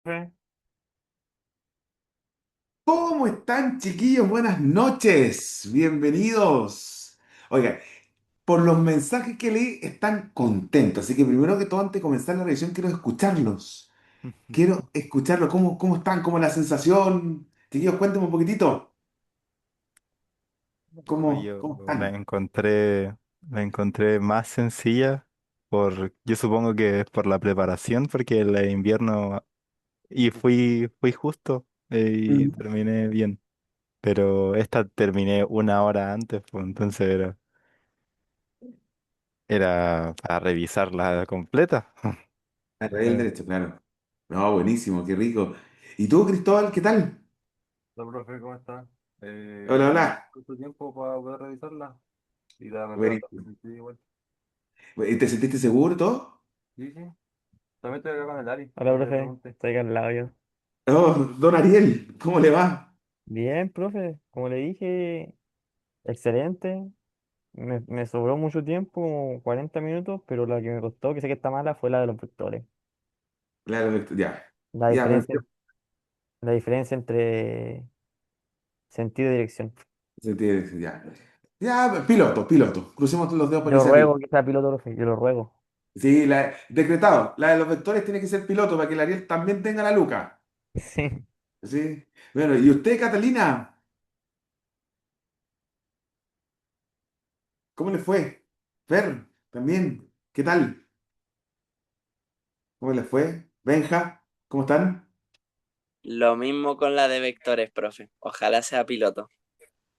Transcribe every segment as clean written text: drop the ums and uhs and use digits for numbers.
Profe. ¿Cómo están, chiquillos? Buenas noches. Bienvenidos. Oigan, por los mensajes que leí están contentos. Así que primero que todo, antes de comenzar la revisión, quiero escucharlos. Quiero escucharlos. ¿Cómo están? ¿Cómo es la sensación? Chiquillos, cuéntenme un poquitito. Profe, ¿Cómo, yo cómo la están? encontré, la encontré más sencilla yo supongo que es por la preparación, porque el de invierno y fui justo y Mm. terminé bien. Pero esta terminé una hora antes, pues entonces era para revisarla completa. A través del Eh, derecho, claro. No, buenísimo, qué rico. ¿Y tú, Cristóbal, qué tal? Hola, profe, ¿cómo está? Hola, Bien, hola. ¿cuánto tiempo para poder revisarla? Y la verdad, Buenísimo. sí, igual. ¿Y te sentiste seguro y todo? Sí, sí. También estoy acá con el Ari. Hola, profe. Estoy acá al lado yo. Oh, don Ariel, ¿cómo le va? Bien, profe. Como le dije, excelente. Me sobró mucho tiempo, como 40 minutos, pero la que me costó, que sé que está mala, fue la de los vectores. Claro, ya. La Ya, diferencia, perfecto. la diferencia entre sentido y dirección. Ya. Ya, piloto. Crucemos los dedos para que Yo sea piloto. ruego que sea piloto, profe. Yo lo ruego. Sí, decretado. La de los vectores tiene que ser piloto para que el Ariel también tenga la Luca. Sí. Sí. Bueno, ¿y usted, Catalina? ¿Cómo le fue? Fer, también. ¿Qué tal? ¿Cómo le fue? Benja, ¿cómo están? Lo mismo con la de vectores, profe. Ojalá sea piloto.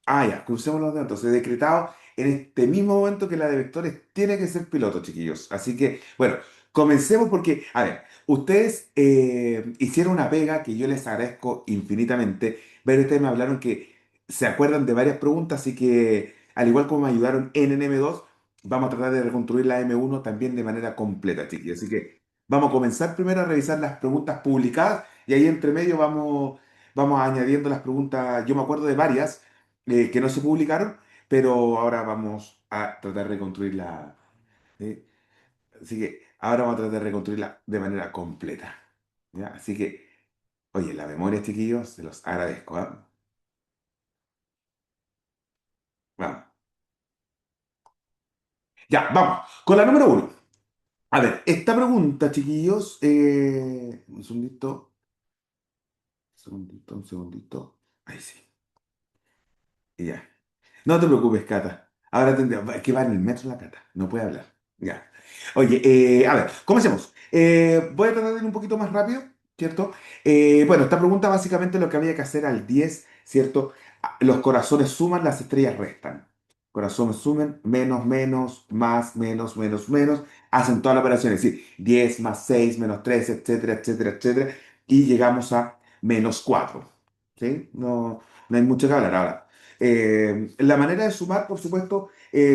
Ah, ya, crucemos los dedos. Entonces, decretado en este mismo momento que la de vectores tiene que ser piloto, chiquillos. Así que, bueno, comencemos porque, a ver, ustedes hicieron una pega que yo les agradezco infinitamente. Pero ustedes me hablaron que se acuerdan de varias preguntas, así que, al igual como me ayudaron en NM2, vamos a tratar de reconstruir la M1 también de manera completa, chiquillos. Así que vamos a comenzar primero a revisar las preguntas publicadas y ahí entre medio vamos añadiendo las preguntas. Yo me acuerdo de varias que no se publicaron, pero ahora vamos a tratar de reconstruirla. ¿Sí? Así que ahora vamos a tratar de reconstruirla de manera completa. ¿Ya? Así que, oye, la memoria, chiquillos, se los agradezco. ¿Ah? Vamos. Ya, vamos. Con la número uno. A ver, esta pregunta, chiquillos, un segundito. Ahí sí. Y ya. No te preocupes, Cata. Ahora tendré, es que va en el metro la Cata, no puede hablar. Ya. Oye, a ver, comencemos. Voy a tratar de ir un poquito más rápido, ¿cierto? Bueno, esta pregunta básicamente lo que había que hacer al 10, ¿cierto? Los corazones suman, las estrellas restan. Corazones sumen, menos, menos, más, menos, hacen toda la operación, es decir, 10 más 6 menos 3, etcétera, etcétera, etcétera, y llegamos a -4. ¿Sí? No, no hay mucho que hablar ahora. La manera de sumar, por supuesto,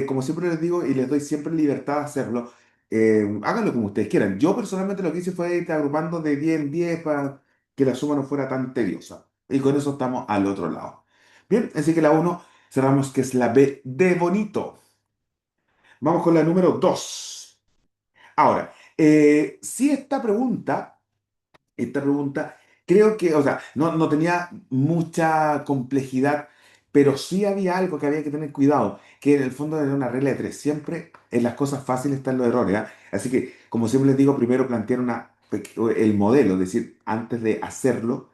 como siempre les digo y les doy siempre libertad de hacerlo, háganlo como ustedes quieran. Yo personalmente lo que hice fue ir agrupando de 10 en 10 para que la suma no fuera tan tediosa. Y con eso estamos al otro lado. Bien, así que la uno cerramos que es la B de bonito. Vamos con la número 2. Ahora, si esta pregunta, creo que, o sea, no tenía mucha complejidad, pero sí había algo que había que tener cuidado, que en el fondo era una regla de tres. Siempre en las cosas fáciles están los errores, ¿ah? Así que, como siempre les digo, primero plantear el modelo, es decir, antes de hacerlo,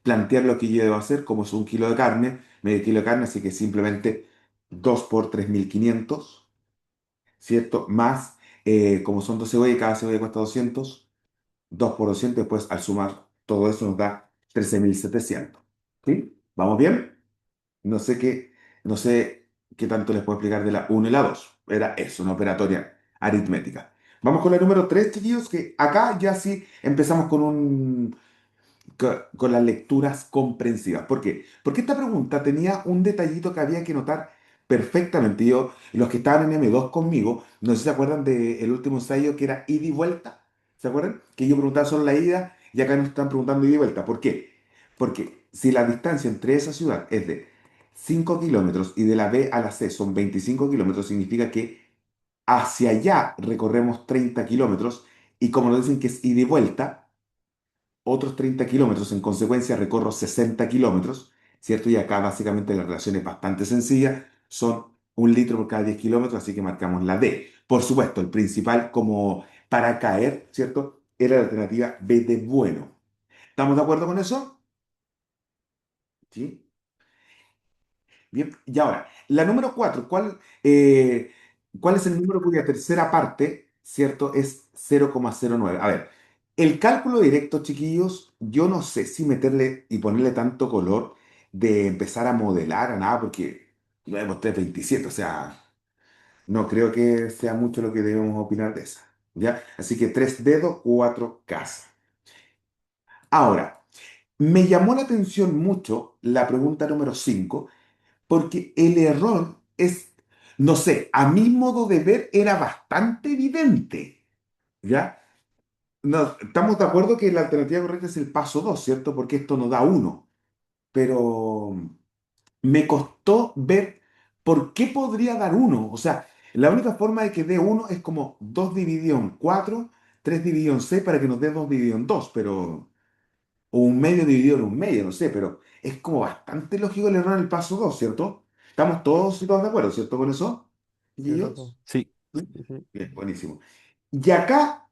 plantear lo que yo debo hacer, como es un kilo de carne, medio kilo de carne, así que simplemente 2 por 3.500, ¿cierto? Más, como son dos cebollas y cada cebolla cuesta 200, 2 por 200, después al sumar todo eso nos da 13.700. ¿Sí? ¿Vamos bien? No sé qué, no sé qué tanto les puedo explicar de la uno y la 2. Era eso, una operatoria aritmética. Vamos con la número 3, chiquillos, que acá ya sí empezamos con las lecturas comprensivas. ¿Por qué? Porque esta pregunta tenía un detallito que había que notar perfectamente. Yo, los que estaban en M2 conmigo, no sé si se acuerdan del último ensayo que era ida y vuelta. ¿Se acuerdan? Que yo preguntaba solo la ida y acá nos están preguntando ida y vuelta. ¿Por qué? Porque si la distancia entre esa ciudad es de 5 kilómetros y de la B a la C son 25 kilómetros, significa que hacia allá recorremos 30 kilómetros y como nos dicen que es ida y vuelta, otros 30 kilómetros, en consecuencia recorro 60 kilómetros, ¿cierto? Y acá básicamente la relación es bastante sencilla, son 1 litro por cada 10 kilómetros, así que marcamos la D. Por supuesto, el principal como para caer, ¿cierto? Era la alternativa B de bueno. ¿Estamos de acuerdo con eso? Sí. Bien, y ahora, la número 4, ¿cuál es el número cuya tercera parte, cierto, es 0,09? A ver, el cálculo directo, chiquillos, yo no sé si meterle y ponerle tanto color de empezar a modelar a nada, porque vemos 3,27, o sea, no creo que sea mucho lo que debemos opinar de esa, ¿ya? Así que 3 dedos, 4 casas. Ahora, me llamó la atención mucho la pregunta número 5 porque el error es, no sé, a mi modo de ver era bastante evidente, ¿ya? No, estamos de acuerdo que la alternativa correcta es el paso 2, ¿cierto? Porque esto nos da uno, pero me costó ver por qué podría dar uno. O sea, la única forma de que dé uno es como 2 dividido en 4, 3 dividido en 6 para que nos dé 2 dividido en 2, pero o un medio dividido en un medio, no sé, pero es como bastante lógico el error en el paso 2, ¿cierto? Estamos todos y todas de acuerdo, ¿cierto con eso? ¿Y Sí, sí, sí. ellos? Sí, ¿Sí? Sí, sí. Bien, buenísimo. Y acá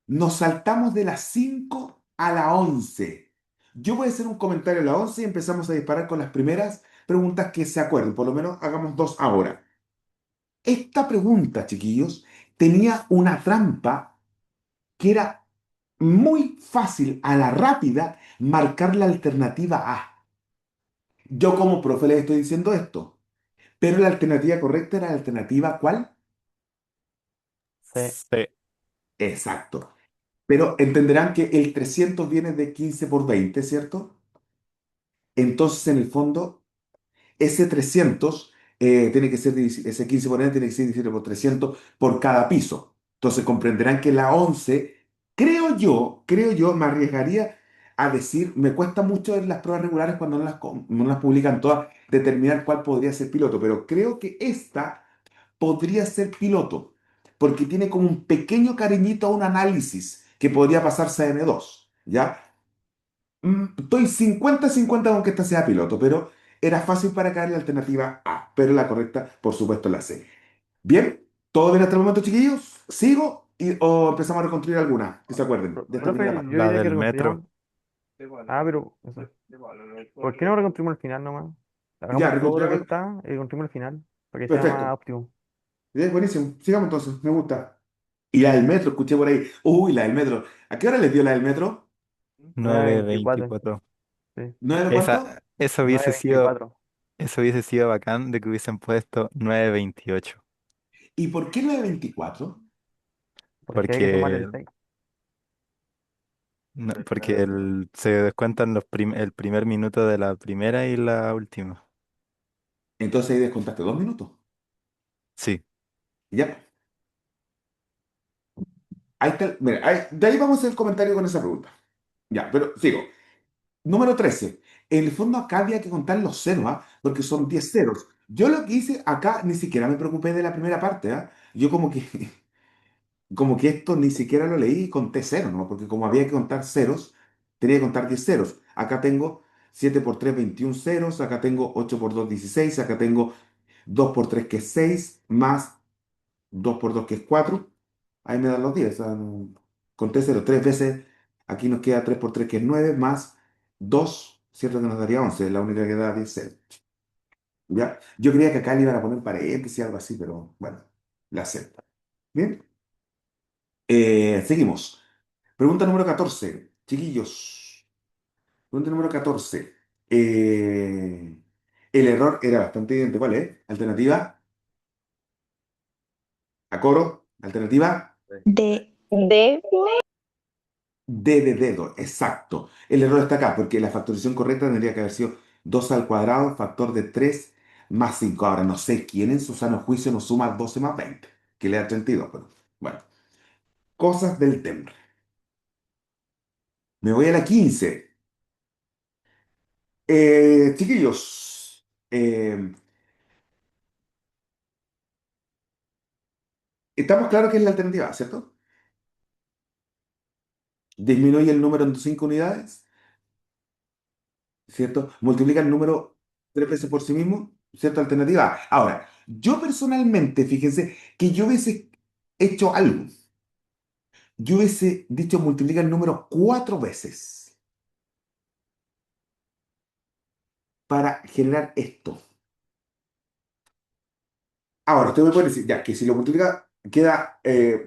nos saltamos de la 5 a la 11. Yo voy a hacer un comentario a la 11 y empezamos a disparar con las primeras preguntas que se acuerden. Por lo menos hagamos dos ahora. Esta pregunta, chiquillos, tenía una trampa que era muy fácil a la rápida marcar la alternativa A. Yo como profe les estoy diciendo esto, pero la alternativa correcta era la alternativa ¿cuál? Sí. sí, Exacto. Pero entenderán que el 300 viene de 15 por 20, ¿cierto? Entonces, en el fondo, ese 300 tiene que ser, ese 15 por 20 tiene que ser dividido por 300 por cada piso. Entonces, comprenderán que la 11, creo yo, me arriesgaría a decir, me cuesta mucho en las pruebas regulares cuando no las publican todas, determinar cuál podría ser piloto, pero creo que esta podría ser piloto, porque tiene como un pequeño cariñito a un análisis que podría pasarse a N2, ¿ya? Estoy 50-50 con que esta sea piloto, pero era fácil para caer la alternativa A, pero la correcta, por supuesto, la C. Bien, ¿todo bien hasta el momento, chiquillos? ¿Sigo o empezamos a reconstruir alguna? Que se acuerden de esta Profe, primera yo parte. la diría que del reconstruyamos. metro. Ah, pero eso. ¿Por qué no reconstruimos el final nomás? Ya, Hagamos todo lo que reconstruimos. está y reconstruimos el final, para que sea más Perfecto. óptimo. Bien, buenísimo. Sigamos entonces, me gusta. Y la del metro, escuché por ahí. Uy, la del metro. ¿A qué hora les dio la del metro? 9:24. 9:24. Sí. ¿9 de cuánto? Esa, eso hubiese sido, 9:24. eso hubiese sido bacán de que hubiesen puesto 9:28. ¿Y por qué 9:24? Porque hay que sumar Porque, el 6. porque se descuentan el primer minuto de la primera y la última. Entonces ahí descontaste 2 minutos. Sí, Ya. Ahí está, mira, de ahí vamos a hacer el comentario con esa pregunta. Ya, pero sigo. Número 13. En el fondo acá había que contar los ceros, ¿ah? Porque son 10 ceros. Yo lo que hice acá ni siquiera me preocupé de la primera parte, ¿ah? Yo como que, como que esto ni siquiera lo leí y conté ceros, ¿no? Porque como había que contar ceros, tenía que contar 10 ceros. Acá tengo 7 por 3 21 ceros, acá tengo 8 por 2 16, acá tengo 2 por 3 que es 6, más 2 por 2 que es 4. Ahí me dan los 10. O sea, conté cero 3 veces. Aquí nos queda 3 por 3 que es 9 más 2, ¿cierto? Que nos daría 11. La única que da 10 cero. ¿Ya? Yo creía que acá le iban a poner paréntesis y algo así, pero bueno, la acepto. Bien. Seguimos. Pregunta número 14. Chiquillos. Pregunta número 14. El error era bastante evidente. ¿Cuál es? Alternativa. A coro. Alternativa. De D de dedo, exacto. El error está acá, porque la factorización correcta tendría que haber sido 2 al cuadrado, factor de 3 más 5. Ahora, no sé quién en su sano juicio nos suma 12 más 20, que le da 32, pero bueno. Cosas del temple. Me voy a la 15. Chiquillos, estamos claros que es la alternativa, ¿cierto? disminuye el número en 5 unidades, ¿cierto? Multiplica el número 3 veces por sí mismo, ¿cierto? Alternativa A. Ahora, yo personalmente, fíjense, que yo hubiese hecho algo. Yo hubiese dicho multiplica el número 4 veces para generar esto. Ahora, usted me puede decir, ya, que si lo multiplica, queda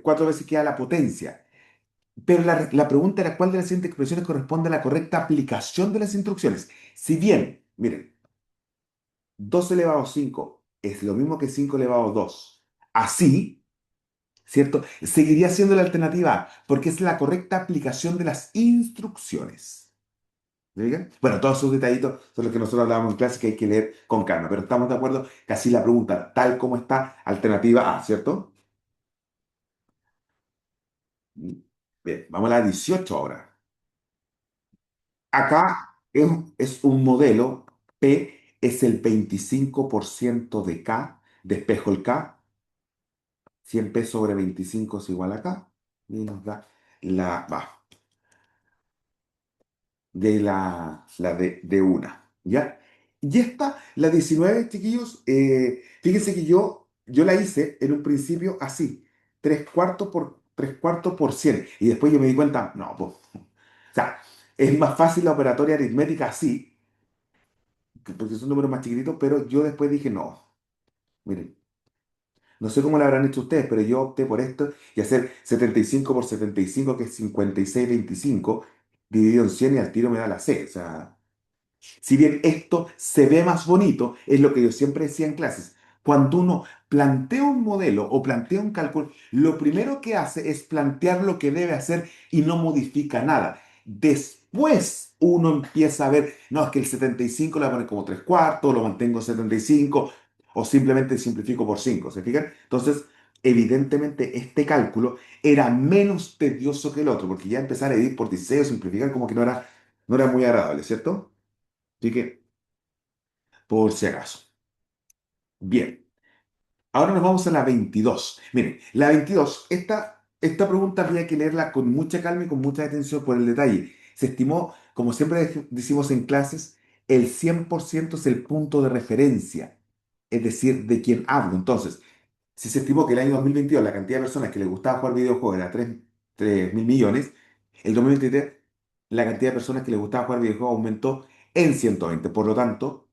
4 veces queda la potencia. Pero la pregunta era cuál de las siguientes expresiones corresponde a la correcta aplicación de las instrucciones. Si bien, miren, 2 elevado a 5 es lo mismo que 5 elevado a 2. Así, ¿cierto? Seguiría siendo la alternativa A, porque es la correcta aplicación de las instrucciones. ¿Me digan? Bueno, todos esos detallitos son los que nosotros hablábamos en clase que hay que leer con calma, pero estamos de acuerdo que así la pregunta, tal como está, alternativa A, ¿cierto? Bien, vamos a la 18 ahora. Acá es un modelo, P es el 25% de K, despejo el K, 100p sobre 25 es igual a K, y nos da va, de una, ¿ya? Y esta, la 19 chiquillos, fíjense que yo la hice en un principio así, 3 cuartos por 100, y después yo me di cuenta, no, pues, o sea, es más fácil la operatoria aritmética así, porque son números más chiquititos, pero yo después dije, no, miren, no sé cómo lo habrán hecho ustedes, pero yo opté por esto y hacer 75 por 75, que es 56,25, dividido en 100 y al tiro me da la C. O sea, si bien esto se ve más bonito, es lo que yo siempre decía en clases. Cuando uno plantea un modelo o plantea un cálculo, lo primero que hace es plantear lo que debe hacer y no modifica nada. Después uno empieza a ver, no, es que el 75 lo voy a poner como 3 cuartos, lo mantengo en 75 o simplemente simplifico por 5. ¿Se fijan? Entonces, evidentemente este cálculo era menos tedioso que el otro, porque ya empezar a dividir por 16 o simplificar como que no era muy agradable, ¿cierto? Así que, por si acaso. Bien, ahora nos vamos a la 22. Miren, la 22, esta pregunta había que leerla con mucha calma y con mucha atención por el detalle. Se estimó, como siempre decimos en clases, el 100% es el punto de referencia, es decir, de quien hablo. Entonces, si se estimó que el año 2022 la cantidad de personas que les gustaba jugar videojuegos era 3 mil millones, el 2023 la cantidad de personas que les gustaba jugar videojuegos aumentó en 120. Por lo tanto,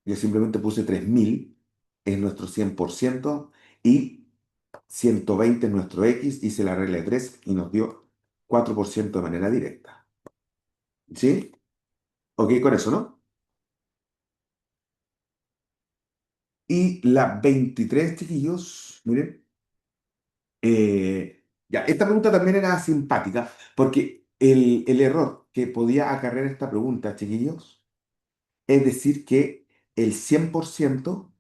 yo simplemente puse 3.000 es nuestro 100% y 120 es nuestro X, hice la regla de 3 y nos dio 4% de manera directa. ¿Sí? Ok con eso, ¿no? Y la 23 chiquillos, miren, ya, esta pregunta también era simpática porque el error que podía acarrear esta pregunta, chiquillos, es decir que el 100%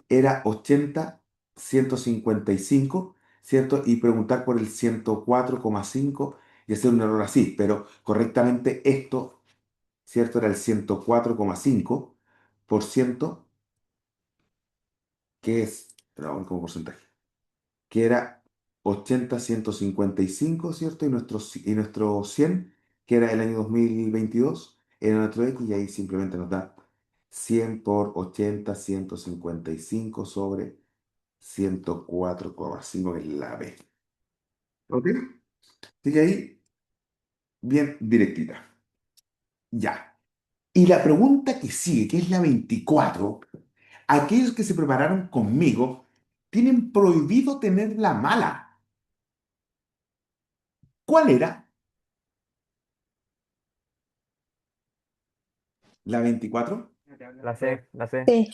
era 80, 155, ¿cierto? Y preguntar por el 104,5 y hacer un error así, pero correctamente esto, ¿cierto? Era el 104,5%, que es, pero vamos como porcentaje, que era 80, 155, ¿cierto? Y nuestro 100, que era el año 2022, era nuestro X, y ahí simplemente nos da 100 por 80, 155 sobre 104,5 que es la B. ¿Ok? Sigue ahí, bien directita. Ya. Y la pregunta que sigue, que es la 24, aquellos que se prepararon conmigo tienen prohibido tener la mala. ¿Cuál era? ¿La 24? La C. C.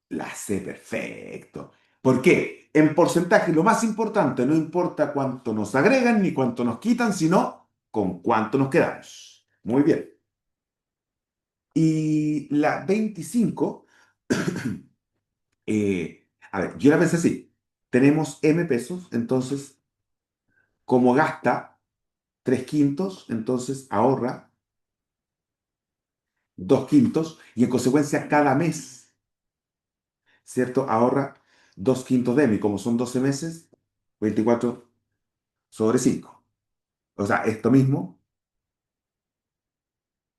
La C, perfecto. ¿Por qué? En porcentaje, lo más importante, no importa cuánto nos agregan ni cuánto nos quitan, sino con cuánto nos quedamos. Muy bien. Y la 25, a ver, yo la pensé así. Tenemos M pesos, entonces, como gasta 3 quintos, entonces ahorra 2 quintos y en consecuencia cada mes, ¿cierto? Ahorra 2 quintos de M y como son 12 meses, 24 sobre 5. O sea, esto mismo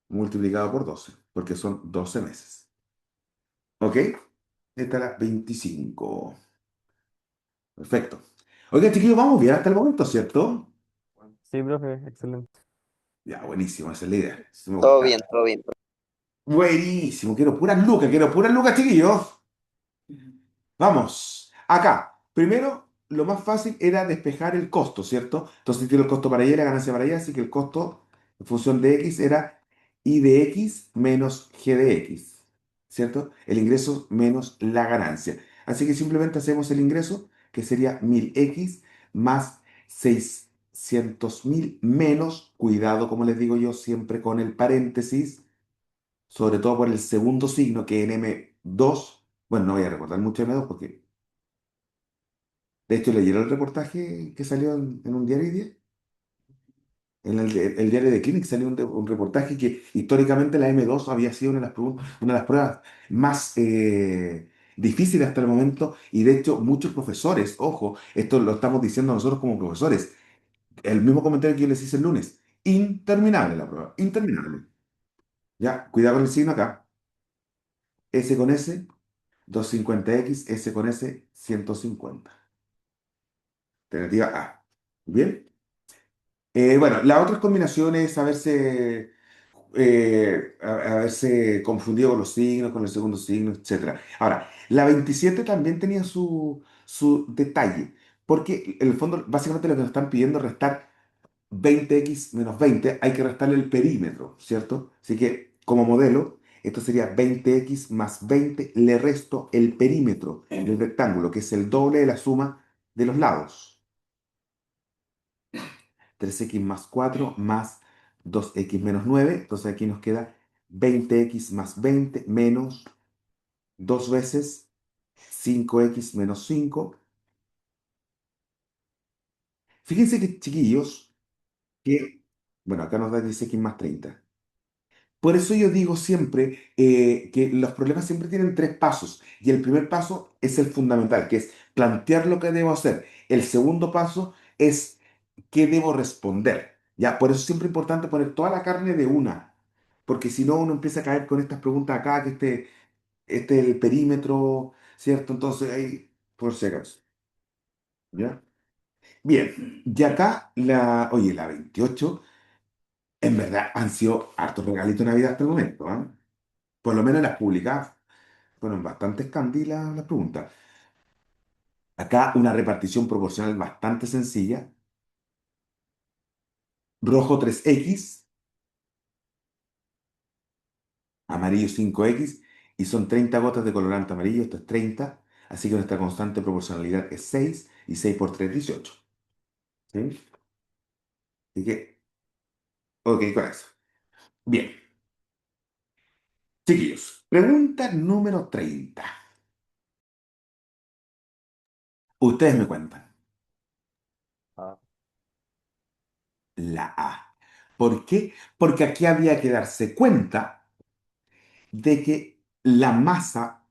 multiplicado por 12, porque son 12 meses. ¿Ok? Esta es la 25. Perfecto. Oiga, chiquillos, vamos bien hasta el momento, ¿cierto? Sí, profe, excelente. Ya, buenísimo, esa es la idea. Eso me Todo bien, gusta. todo bien. Buenísimo, quiero puras lucas, chiquillos. Vamos, acá. Primero, lo más fácil era despejar el costo, ¿cierto? Entonces tiro el costo para allá y la ganancia para allá, así que el costo en función de x era y de x menos g de x, ¿cierto? El ingreso menos la ganancia. Así que simplemente hacemos el ingreso, que sería 1000x más 600.000 menos, cuidado, como les digo yo, siempre con el paréntesis, sobre todo por el segundo signo, que en M2, bueno, no voy a recordar mucho M2 porque de hecho, ¿leyeron el reportaje que salió en un diario hoy día? En el diario de Clinic salió un reportaje que históricamente la M2 había sido una de las pruebas más difíciles hasta el momento y de hecho muchos profesores, ojo, esto lo estamos diciendo nosotros como profesores, el mismo comentario que yo les hice el lunes, interminable la prueba, interminable. Ya, cuidado con el signo acá, S con S, 250x, S con S, 150. Alternativa A. ¿Bien? Bueno, las otras combinaciones, haberse confundido con los signos, con el segundo signo, etcétera. Ahora, la 27 también tenía su detalle, porque en el fondo, básicamente lo que nos están pidiendo es restar 20x menos 20, hay que restarle el perímetro, ¿cierto? Así que, como modelo, esto sería 20x más 20, le resto el perímetro del rectángulo, que es el doble de la suma de los lados. 3x más 4 más 2x menos 9. Entonces aquí nos queda 20x más 20 menos 2 veces 5x menos 5. Fíjense que, chiquillos, que, bueno, acá nos da 10x más 30. Por eso yo digo siempre que los problemas siempre tienen tres pasos. Y el primer paso es el fundamental, que es plantear lo que debo hacer. El segundo paso es qué debo responder. Ya, por eso es siempre importante poner toda la carne de una. Porque si no, uno empieza a caer con estas preguntas acá, que este es el perímetro, ¿cierto? Entonces ahí, por si acaso. ¿Ya? Bien, y acá oye, la 28 en verdad han sido hartos regalitos de Navidad hasta el momento, ¿ah? Por lo menos las publicadas fueron bastante candilas las preguntas. Acá una repartición proporcional bastante sencilla. Rojo 3x, amarillo 5x, y son 30 gotas de colorante amarillo, esto es 30, así que nuestra constante proporcionalidad es 6, y 6 por 3 18. ¿Sí? Así que, ok, con eso. Bien, chiquillos, pregunta número 30. Ustedes me cuentan. Ah, La A. ¿Por qué? Porque aquí había que darse cuenta de que la masa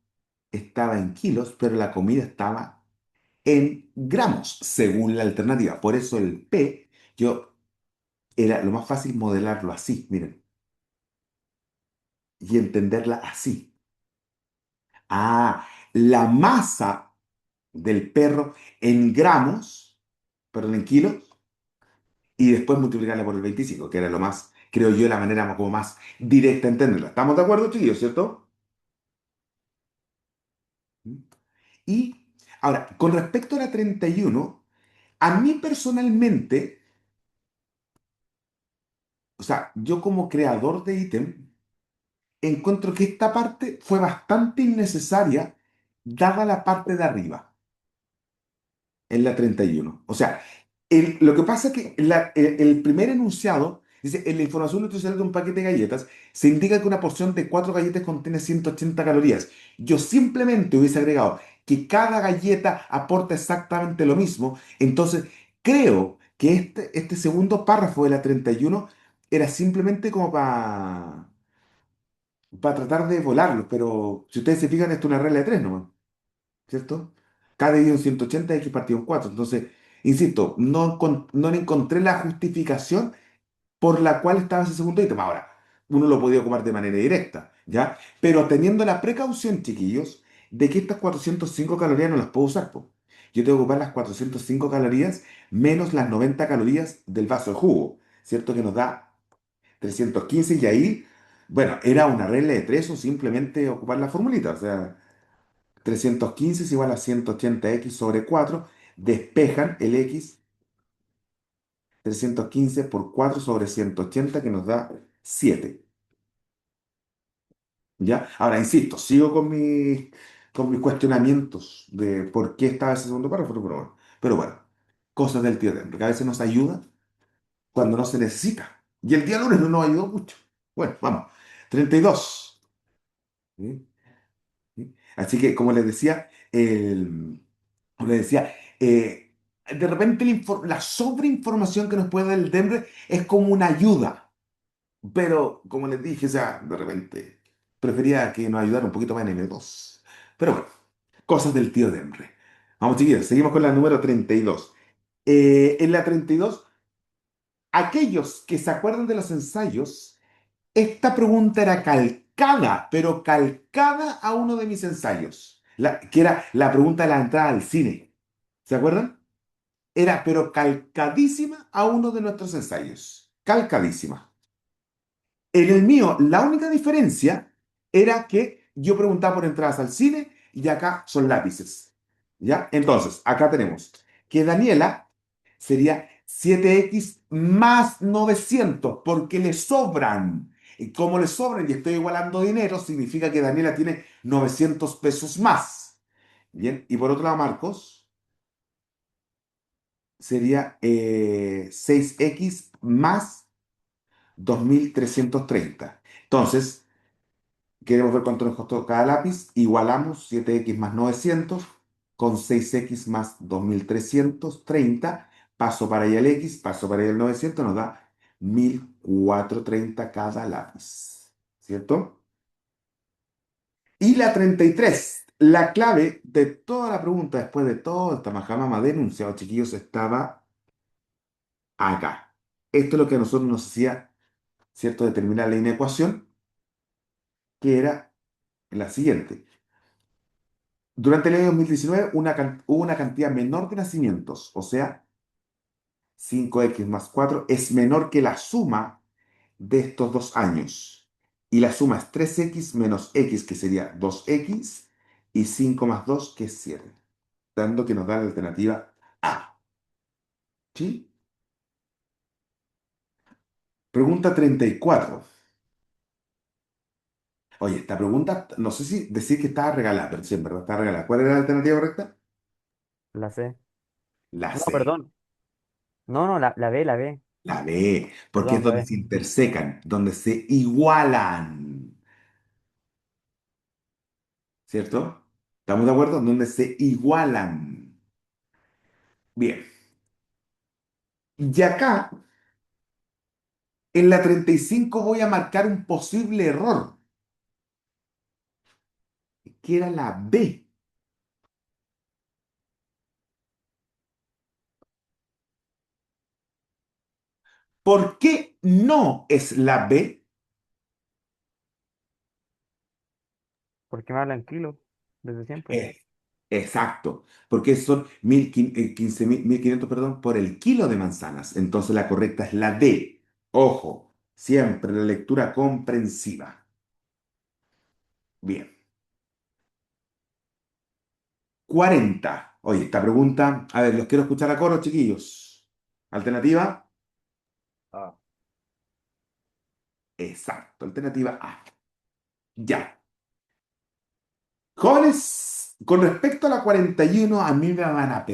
estaba en kilos, pero la comida estaba en gramos, según la alternativa. Por eso el P, yo era lo más fácil modelarlo así, miren, y entenderla así. Ah, la masa del perro en gramos, perdón, en kilos, y después multiplicarla por el 25, que era lo más, creo yo, la manera como más directa de entenderla. ¿Estamos de acuerdo, chiquillos, cierto? Y ahora, con respecto a la 31, a mí personalmente, o sea, yo como creador de ítem, encuentro que esta parte fue bastante innecesaria, dada la parte de arriba, en la 31. O sea, lo que pasa es que el primer enunciado dice, en la información nutricional de un paquete de galletas, se indica que una porción de 4 galletas contiene 180 calorías. Yo simplemente hubiese agregado que cada galleta aporta exactamente lo mismo. Entonces, creo que este segundo párrafo de la 31 era simplemente como para tratar de volarlo, pero si ustedes se fijan, esto es una regla de tres nomás, ¿cierto? Cada día un 180 hay que partir un 4, entonces Insisto, no le encontré la justificación por la cual estaba ese segundo ítem. Ahora, uno lo podía ocupar de manera directa, ¿ya? Pero teniendo la precaución, chiquillos, de que estas 405 calorías no las puedo usar, po. Yo tengo que ocupar las 405 calorías menos las 90 calorías del vaso de jugo, ¿cierto? Que nos da 315 y ahí, bueno, era una regla de tres o simplemente ocupar la formulita, o sea, 315 es igual a 180x sobre 4, despejan el x 315 por 4 sobre 180 que nos da 7. ¿Ya? Ahora, insisto, sigo con mis cuestionamientos de por qué estaba ese segundo párrafo, pero bueno, cosas del tío Denver, que a veces nos ayuda cuando no se necesita. Y el día lunes no nos ayudó mucho. Bueno, vamos. 32. ¿Sí? ¿Sí? Así que, como les decía, de repente la sobreinformación que nos puede dar el Denver es como una ayuda. Pero, como les dije, o sea, de repente prefería que nos ayudara un poquito más en M2. Pero bueno, cosas del tío Demre. Vamos, chiquillos, seguimos con la número 32. En la 32, aquellos que se acuerdan de los ensayos, esta pregunta era calcada, pero calcada a uno de mis ensayos, que era la pregunta de la entrada al cine. ¿Se acuerdan? Era, pero calcadísima a uno de nuestros ensayos. Calcadísima. En el mío, la única diferencia era que yo preguntaba por entradas al cine y acá son lápices. ¿Ya? Entonces, acá tenemos que Daniela sería 7x más 900 porque le sobran. Y como le sobran y estoy igualando dinero, significa que Daniela tiene 900 pesos más. Bien, y por otro lado, Marcos sería 6x más 2330. Entonces, queremos ver cuánto nos costó cada lápiz. Igualamos 7x más 900 con 6x más 2330. Paso para allá el x, paso para allá el 900, nos da 1430 cada lápiz. ¿Cierto? Y la 33, la clave de toda la pregunta, después de todo esta majamama denunciado, chiquillos, estaba acá. Esto es lo que a nosotros nos hacía, ¿cierto?, determinar la inecuación, que era la siguiente. Durante el año 2019 hubo una cantidad menor de nacimientos, o sea, 5x más 4 es menor que la suma de estos dos años. Y la suma es 3x menos x, que sería 2x, y 5 más 2, que es 7, dando que nos da la alternativa A. ¿Sí? Pregunta 34. Oye, esta pregunta, no sé si decir que estaba regalada, pero sí, en verdad está regalada. ¿Cuál era la alternativa correcta? La C. La No, C. perdón. No, no, la B, la B. La B, porque es Perdón, la donde B. se intersecan, donde se igualan, ¿cierto? ¿Estamos de acuerdo? Donde se igualan. Bien. Y acá, en la 35 voy a marcar un posible error, que era la B. ¿Por qué no es la B? ¿Por qué me hablan kilo? Desde siempre. Eh, exacto, porque son 15.000, 1.500, perdón, por el kilo de manzanas. Entonces la correcta es la D. Ojo, siempre la lectura comprensiva. Bien. 40. Oye, esta pregunta, a ver, los quiero escuchar a coro, chiquillos. Alternativa, Ah. exacto, alternativa A. Ya. Jóvenes, con respecto a la 41, a mí me van a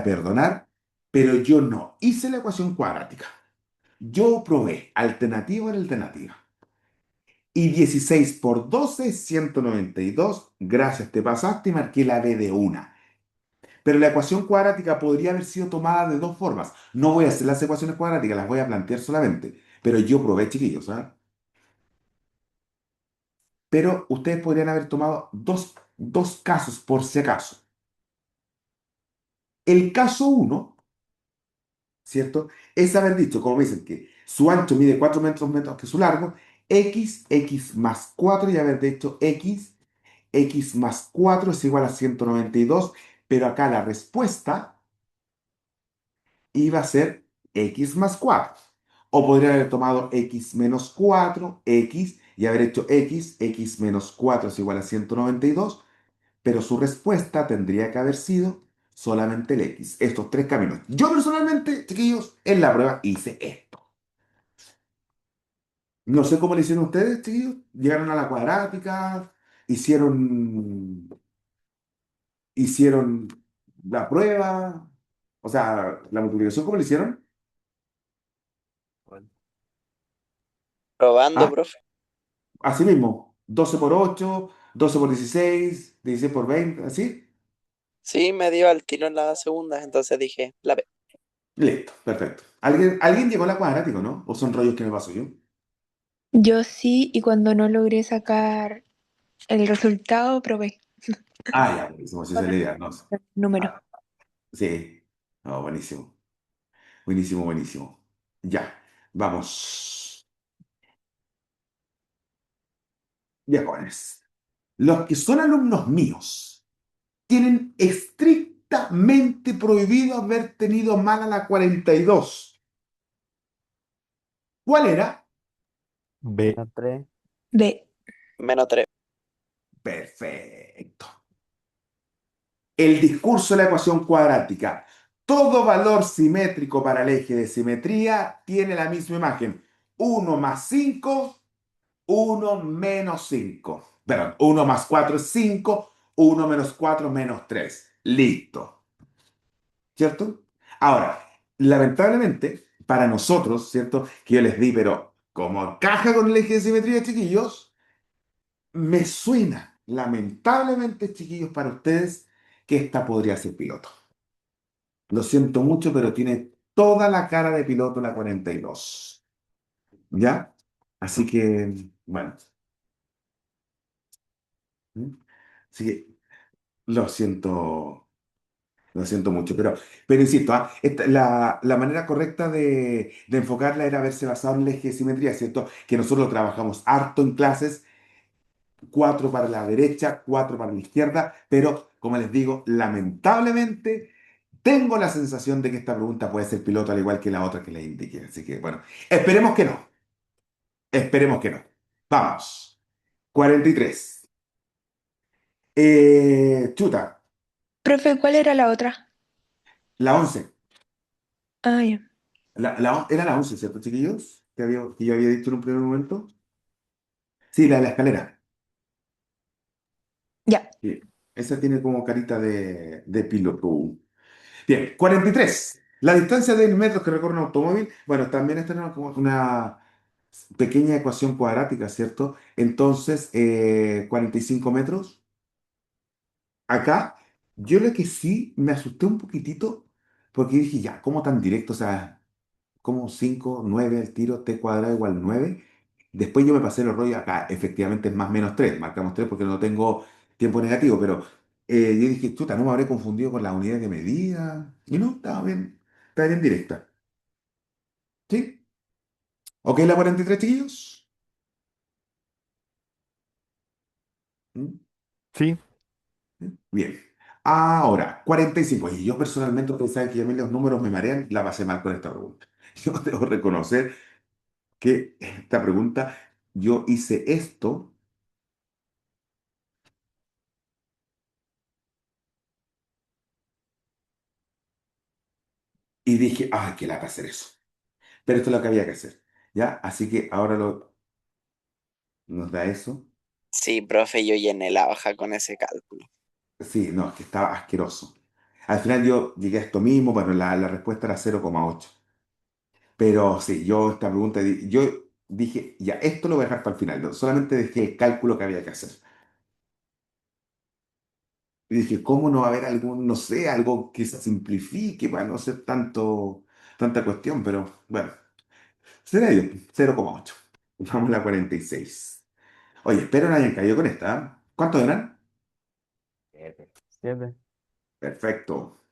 perdonar, pero yo no hice la ecuación cuadrática. Yo probé alternativa en alternativa. Y 16 por 12, 192. Gracias, te pasaste y marqué la B de una. Pero la ecuación cuadrática podría haber sido tomada de dos formas. No voy a hacer las ecuaciones cuadráticas, las voy a plantear solamente. Pero yo probé, chiquillos, ¿sabes? Pero ustedes podrían haber tomado dos casos por si acaso. El caso uno, ¿cierto? Es haber dicho, como me dicen, que su ancho mide 4 metros menos que su largo, x más 4 y haber dicho x más 4 es igual a 192, pero acá la respuesta iba a ser x más 4. O podría haber tomado x menos 4 x, y haber hecho x menos 4 es igual a 192, pero su respuesta tendría que haber sido solamente el x. Estos tres caminos. Yo personalmente, chiquillos, en la prueba hice esto. No sé cómo le hicieron ustedes, chiquillos. Llegaron a la cuadrática, hicieron la prueba, o sea, la multiplicación, ¿cómo le hicieron? Probando, ¿Ah? profe. Así mismo, 12 por 8, 12 por 16, 16 por 20, ¿así? Sí, me dio al tiro en la segunda, entonces dije, la B. Listo, perfecto. ¿Alguien llegó a la cuadrática, no? ¿O son rollos que me paso yo? Yo sí, y cuando no logré sacar el resultado, probé Ah, ya, buenísimo, si esa es con la el idea, ¿no? número. Ah, sí. No, buenísimo, buenísimo, buenísimo. Ya, vamos. Ya, jóvenes. Los que son alumnos míos tienen estrictamente prohibido haber tenido mala la 42. ¿Cuál era? B. Menos 3. B. -3. Perfecto. El discurso de la ecuación cuadrática. Todo valor simétrico para el eje de simetría tiene la misma imagen. Uno más 5, uno menos 5. Perdón, uno más 4 es 5, uno menos 4 menos 3. Listo. ¿Cierto? Ahora, lamentablemente, para nosotros, ¿cierto? Que yo les di, pero como caja con el eje de simetría, chiquillos, me suena, lamentablemente, chiquillos, para ustedes, que esta podría ser piloto. Lo siento mucho, pero tiene toda la cara de piloto la 42. ¿Ya? Así que, bueno. ¿Mm? Así que lo siento mucho, pero insisto, la manera correcta de enfocarla era haberse basado en el eje de simetría, ¿cierto? Que nosotros lo trabajamos harto en clases, cuatro para la derecha, cuatro para la izquierda, pero como les digo, lamentablemente tengo la sensación de que esta pregunta puede ser piloto al igual que la otra que les indiqué. Así que bueno, esperemos que no, esperemos que no. Vamos, 43. Chuta, Profe, ¿cuál era la otra? la 11. Ah, ya. Era la 11, ¿cierto, chiquillos? Que yo había dicho en un primer momento. Sí, la de la escalera. Ya. Sí. Esa tiene como carita de piloto. Bien, 43. La distancia de metros que recorre un automóvil, bueno, también esta es como una pequeña ecuación cuadrática, ¿cierto? Entonces, 45 metros. Acá, yo lo que sí me asusté un poquitito, porque dije, ya, ¿cómo tan directo? O sea, como 5 9 al tiro, t cuadrado igual 9. Después yo me pasé los rollos acá, efectivamente es más menos 3 marcamos 3 porque no tengo tiempo negativo, pero yo dije, chuta, no me habré confundido con la unidad de medida. Y no, estaba bien directa. ¿Sí? ¿Ok la 43, chiquillos? ¿Mm? Sí, Bien. Ahora, 45. Y yo personalmente, ustedes saben que a mí los números me marean, la pasé mal con esta pregunta. Yo debo reconocer que esta pregunta, yo hice esto y dije, ay, qué lata hacer eso. Pero esto es lo que había que hacer. ¿Ya? Así que ahora nos da eso. Sí, profe, yo llené la hoja con ese cálculo. Sí, no, es que estaba asqueroso. Al final yo llegué a esto mismo, bueno, la respuesta era 0,8. Pero sí, yo esta pregunta, yo dije, ya, esto lo voy a dejar para el final. Solamente dejé el cálculo que había que hacer. Y dije, ¿cómo no va a haber algún, no sé, algo que se simplifique para no ser tanta cuestión? Pero bueno, será yo, 0,8. Vamos a la 46. Oye, espero no hayan caído con esta. ¿Ah? ¿Cuántos eran? 7. 7. Perfecto.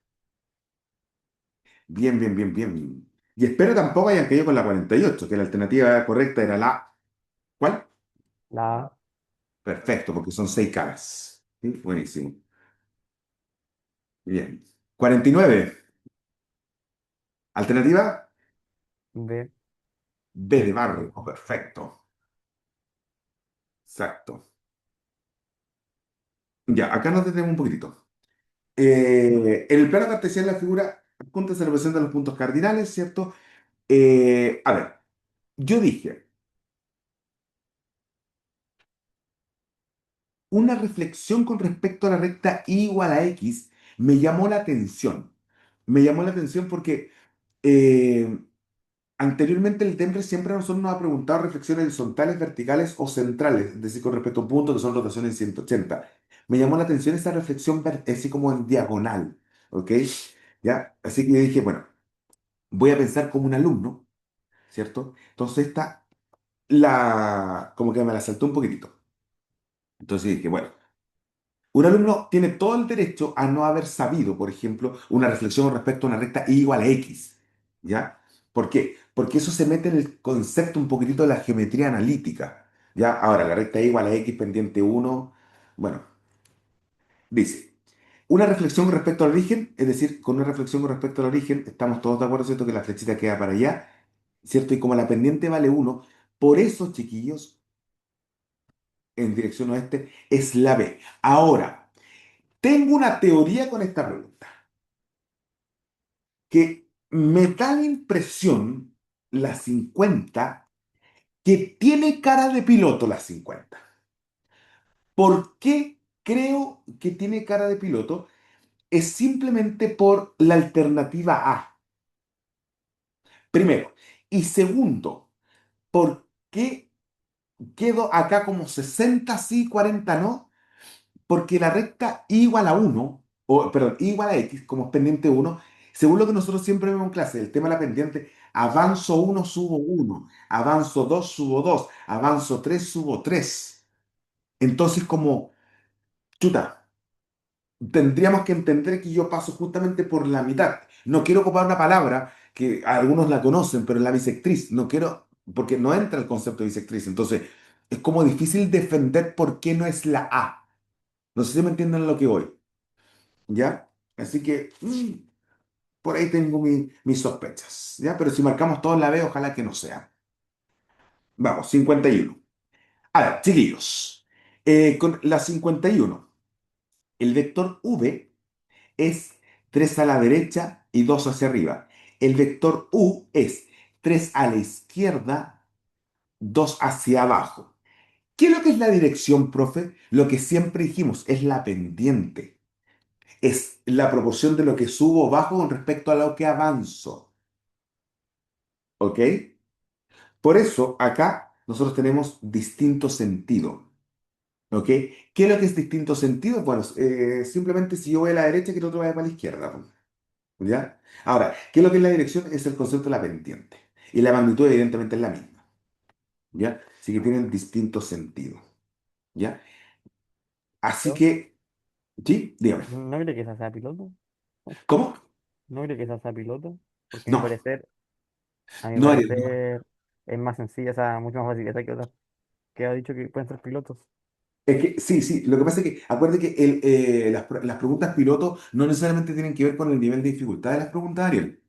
Bien, bien, bien, bien. Y espero tampoco hayan caído con la 48, que la alternativa correcta era la... ¿Cuál? La Perfecto, porque son 6 caras. ¿Sí? Buenísimo. Bien. 49. Alternativa B. B de barrio. Oh, perfecto. Exacto. Ya, acá nos detenemos un poquitito. En el plano cartesiano la figura punta se representan los puntos cardinales, ¿cierto? A ver, yo dije, una reflexión con respecto a la recta y igual a x me llamó la atención. Me llamó la atención porque eh, anteriormente el Temple siempre a nosotros nos ha preguntado reflexiones horizontales, verticales o centrales, es decir, con respecto a un punto que son rotaciones en 180. Me llamó la atención esa reflexión así como en diagonal, ¿ok? ¿Ya? Así que yo dije, bueno, voy a pensar como un alumno, ¿cierto? Entonces esta, como que me la saltó un poquitito. Entonces dije, bueno, un alumno tiene todo el derecho a no haber sabido, por ejemplo, una reflexión respecto a una recta y igual a x, ¿ya? ¿Por qué? Porque eso se mete en el concepto un poquitito de la geometría analítica, ¿ya? Ahora, la recta y igual a x pendiente uno, bueno, dice, una reflexión respecto al origen, es decir, con una reflexión con respecto al origen, estamos todos de acuerdo, ¿cierto? Que la flechita queda para allá, ¿cierto? Y como la pendiente vale uno, por eso, chiquillos, en dirección oeste, es la B. Ahora, tengo una teoría con esta pregunta, que me da la impresión, la 50 que tiene cara de piloto la 50. ¿Por qué creo que tiene cara de piloto? Es simplemente por la alternativa A, primero. Y segundo, ¿por qué quedo acá como 60 sí, 40 no? Porque la recta y igual a uno o perdón, y igual a x, como es pendiente uno, según lo que nosotros siempre vemos en clase, el tema de la pendiente, avanzo uno subo uno, avanzo 2 subo 2, avanzo 3 subo 3. Entonces, como, chuta, tendríamos que entender que yo paso justamente por la mitad. No quiero ocupar una palabra que algunos la conocen, pero es la bisectriz. No quiero, porque no entra el concepto de bisectriz. Entonces, es como difícil defender por qué no es la A. No sé si me entienden a lo que voy. ¿Ya? Así que por ahí tengo mis sospechas, ¿ya? Pero si marcamos todos la B, ojalá que no sea. Vamos, 51. A ver, chiquillos, con la 51, el vector V es 3 a la derecha y 2 hacia arriba. El vector U es 3 a la izquierda, 2 hacia abajo. ¿Qué es lo que es la dirección, profe? Lo que siempre dijimos, es la pendiente. Es la proporción de lo que subo o bajo con respecto a lo que avanzo. ¿Ok? Por eso acá nosotros tenemos distinto sentido. ¿Ok? ¿Qué es lo que es distinto sentido? Bueno, simplemente si yo voy a la derecha, que el otro vaya para la izquierda. Pues, ¿ya? Ahora, ¿qué es lo que es la dirección? Es el concepto de la pendiente. Y la magnitud evidentemente es la misma. ¿Ya? Así que tienen distinto sentido. ¿Ya? Así ¿Yo? que, sí, dígame. ¿No cree que esa sea piloto? ¿Cómo? ¿No cree que esa sea piloto? Porque No, a mi no, Ariel, no. parecer es más sencilla, o sea, mucho más fácil esa que otra. Que ha dicho que pueden ser pilotos. Es que sí, sí, lo que pasa es que acuérdate que las preguntas piloto no necesariamente tienen que ver con el nivel de dificultad de las preguntas, Ariel.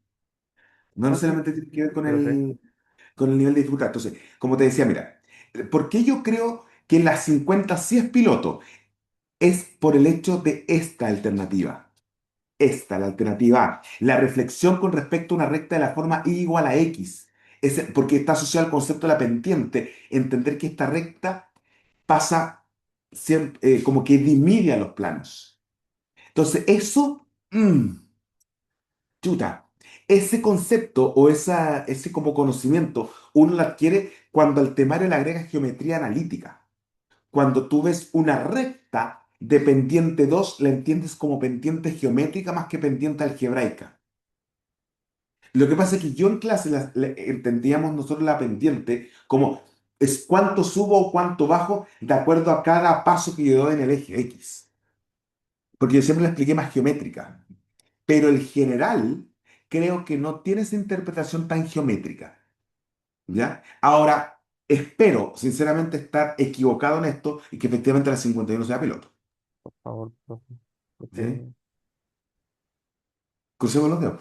No No, sí, necesariamente tiene que ver yo lo sé. con el nivel de dificultad. Entonces, como te decía, mira, ¿por qué yo creo que la 50 sí es piloto? Es por el hecho de esta alternativa. Esta, la alternativa A. La reflexión con respecto a una recta de la forma y igual a x. Porque está asociado al concepto de la pendiente. Entender que esta recta pasa como que divide a los planos. Entonces, eso, chuta, ese concepto o ese como conocimiento uno lo adquiere cuando al temario le agregas geometría analítica. Cuando tú ves una recta de pendiente 2 la entiendes como pendiente geométrica más que pendiente algebraica. Lo que pasa es que yo en clase entendíamos nosotros la pendiente como es cuánto subo o cuánto bajo de acuerdo a cada paso que yo doy en el eje X. Porque yo siempre la expliqué más geométrica. Pero el general creo que no tiene esa interpretación tan geométrica. ¿Ya? Ahora, espero sinceramente estar equivocado en esto y que efectivamente la 51 sea piloto. Por favor, profe. ¿Sí? Porque Crucemos los dedos.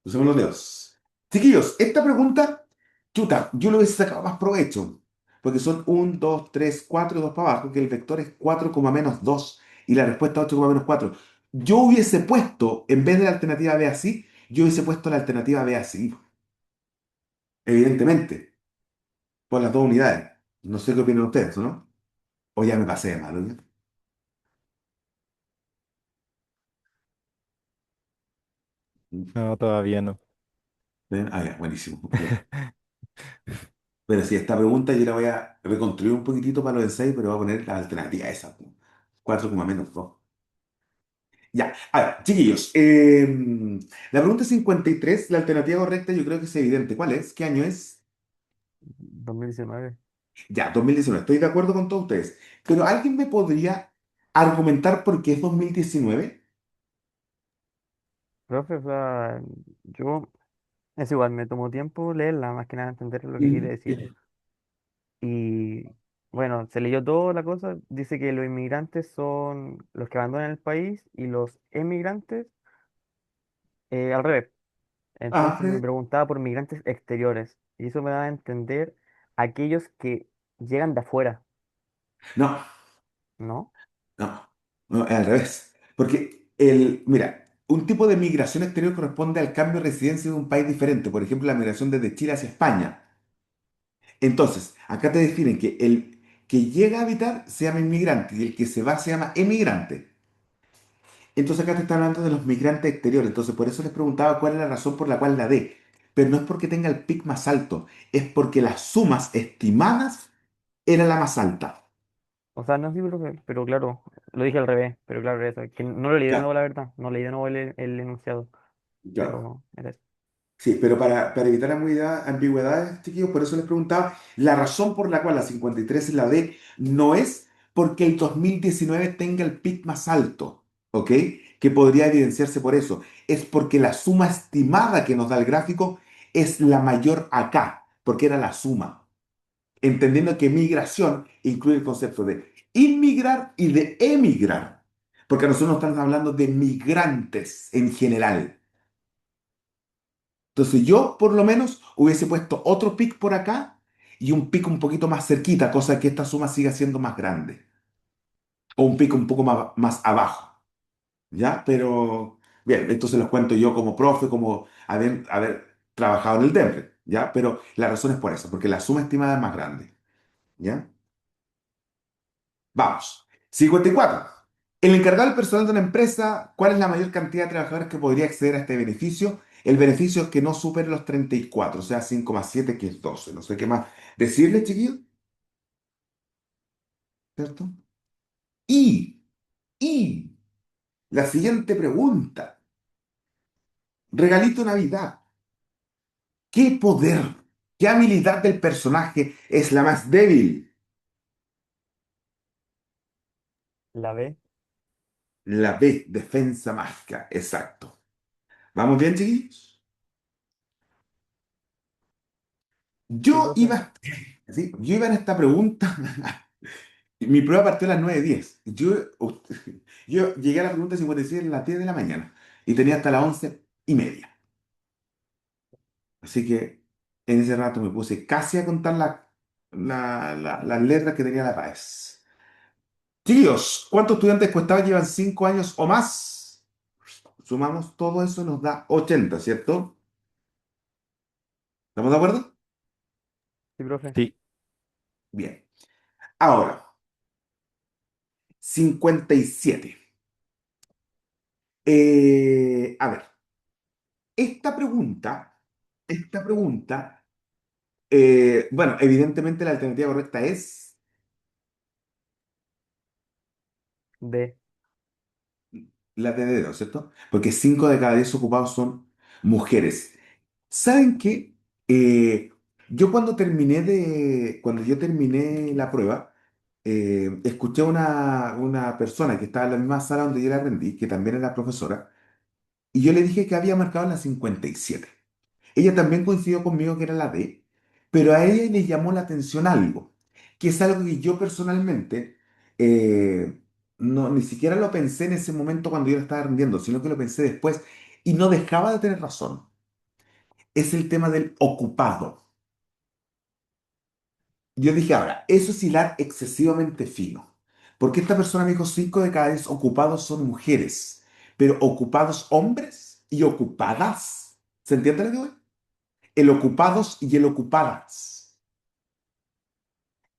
Crucemos sí, los dedos. Chiquillos, esta pregunta, chuta, yo le hubiese sacado más provecho. Porque son 1, 2, 3, 4 y 2 para abajo, que el vector es 4, menos 2 y la respuesta 8, menos 4. Yo hubiese puesto, en vez de la alternativa B así, yo hubiese puesto la alternativa B así, evidentemente, por las dos unidades. No sé qué opinan ustedes, ¿no? O ya me pasé de malo, ¿ya? No, todavía no. ¿Ven? Ah, ya, buenísimo. Bien. Pero si esta pregunta yo la voy a reconstruir un poquitito para los ensayos, pero voy a poner la alternativa esa. 4, menos 2. Ya, a ver, chiquillos. La pregunta 53, la alternativa correcta yo creo que es evidente. ¿Cuál es? ¿Qué año es? 2019. Ya, 2019. Estoy de acuerdo con todos ustedes. Pero ¿alguien me podría argumentar por qué es 2019? Profe, o sea, yo es igual, me tomó tiempo leerla, más que nada entender lo que quiere Mm. decir. Y bueno, se leyó toda la cosa, dice que los inmigrantes son los que abandonan el país y los emigrantes al revés. Ah, Entonces me preguntaba por migrantes exteriores y eso me da a entender aquellos que llegan de afuera, no, ¿no? no, no, es al revés. Porque, mira, un tipo de migración exterior corresponde al cambio de residencia de un país diferente. Por ejemplo, la migración desde Chile hacia España. Entonces, acá te definen que el que llega a habitar se llama inmigrante y el que se va se llama emigrante. Entonces acá te está hablando de los migrantes exteriores. Entonces, por eso les preguntaba cuál es la razón por la cual la D. Pero no es porque tenga el pic más alto, es porque las sumas estimadas era la más alta. O sea, no sí, profe, pero claro, lo dije al revés, pero claro, eso, que no lo leí de Claro, nuevo la verdad, no leí de nuevo el enunciado, claro. pero era eso. Sí, pero para evitar ambigüedades, chiquillos, por eso les preguntaba, la razón por la cual la 53 es la D no es porque el 2019 tenga el pic más alto, ¿ok? Que podría evidenciarse por eso. Es porque la suma estimada que nos da el gráfico es la mayor acá, porque era la suma. Entendiendo que migración incluye el concepto de inmigrar y de emigrar, porque nosotros no estamos hablando de migrantes en general. Entonces yo, por lo menos, hubiese puesto otro pic por acá y un pic un poquito más cerquita, cosa que esta suma siga siendo más grande. O un pic un poco más abajo, ¿ya? Pero, bien, esto se los cuento yo como profe, como haber trabajado en el temple, ¿ya? Pero la razón es por eso, porque la suma estimada es más grande, ¿ya? Vamos. 54. El encargado del personal de una empresa, ¿cuál es la mayor cantidad de trabajadores que podría acceder a este beneficio? El beneficio es que no supere los 34, o sea, 5,7 que es 12. No sé qué más decirle, chiquillos, ¿cierto? Y, y, la siguiente pregunta. Regalito Navidad. ¿Qué poder, qué habilidad del personaje es la más débil? La B, La B, defensa mágica, exacto. ¿Vamos bien, chiquillos? sí, Yo profe, iba, yo iba en esta pregunta. Mi prueba partió a las 9:10. Yo llegué a la pregunta 56 a las 10 de la mañana y tenía hasta las 11:30. Así que en ese rato me puse casi a contar las letras que tenía la PAES. Tíos, ¿cuántos estudiantes encuestados llevan 5 años o más? Sumamos todo eso, nos da 80, ¿cierto? ¿Estamos de acuerdo? sí, profe. Sí, Bien. Ahora, 57. A ver, esta pregunta, esta pregunta. Bueno, evidentemente la alternativa correcta es D, la de dedo, ¿cierto? Porque 5 de cada 10 ocupados son mujeres. ¿Saben qué? Yo cuando yo terminé la prueba, escuché a una persona que estaba en la misma sala donde yo la aprendí, que también era profesora, Y yo le dije que había marcado la 57. Ella también coincidió conmigo que era la D, pero a ella le llamó la atención algo, que es algo que yo personalmente eh, no, ni siquiera lo pensé en ese momento cuando yo la estaba rendiendo, sino que lo pensé después y no dejaba de tener razón. Es el tema del ocupado. Yo dije, ahora, eso es hilar excesivamente fino, porque esta persona me dijo 5 de cada 10 ocupados son mujeres, pero ocupados hombres y ocupadas. ¿Se entiende lo que digo? El ocupados y el ocupadas.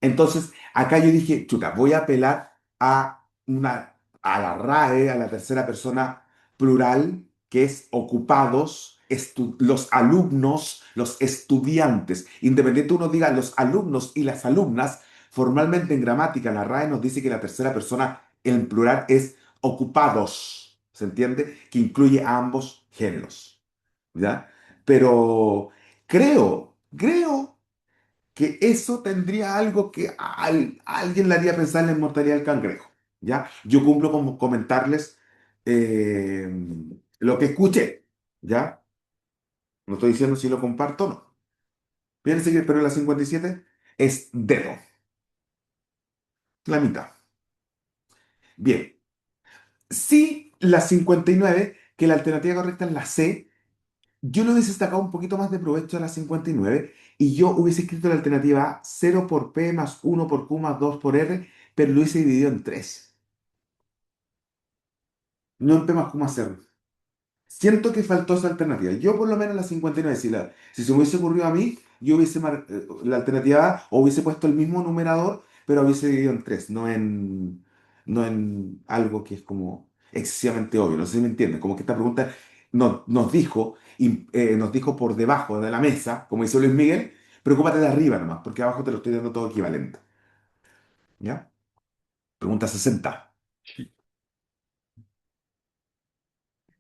Entonces, acá yo dije, chuta, voy a apelar a la RAE, a la tercera persona plural, que es ocupados, los alumnos, los estudiantes. Independiente uno diga los alumnos y las alumnas, formalmente en gramática la RAE nos dice que la tercera persona en plural es ocupados, ¿se entiende? Que incluye a ambos géneros, ¿ya? Pero creo que eso tendría algo que a alguien le haría pensar en la inmortalidad del cangrejo, ¿ya? Yo cumplo con comentarles eh, lo que escuché, ¿ya? No estoy diciendo si lo comparto o no. Fíjense que, pero la 57 es dedo, la mitad. Bien, si la 59 que la alternativa correcta es la C, yo le hubiese sacado un poquito más de provecho a la 59 y yo hubiese escrito la alternativa A, 0 por P más 1 por Q más 2 por R, pero lo hubiese dividido en 3. No en P más Q más R. Siento que faltó esa alternativa. Yo por lo menos la 59, si se me hubiese ocurrido a mí, yo hubiese la alternativa A o hubiese puesto el mismo numerador, pero hubiese dividido en 3, no en algo que es como excesivamente obvio. No sé si me entienden. Como que esta pregunta nos dijo por debajo de la mesa, como dice Luis Miguel, preocúpate de arriba nomás, porque abajo te lo estoy dando todo equivalente. ¿Ya? Pregunta 60.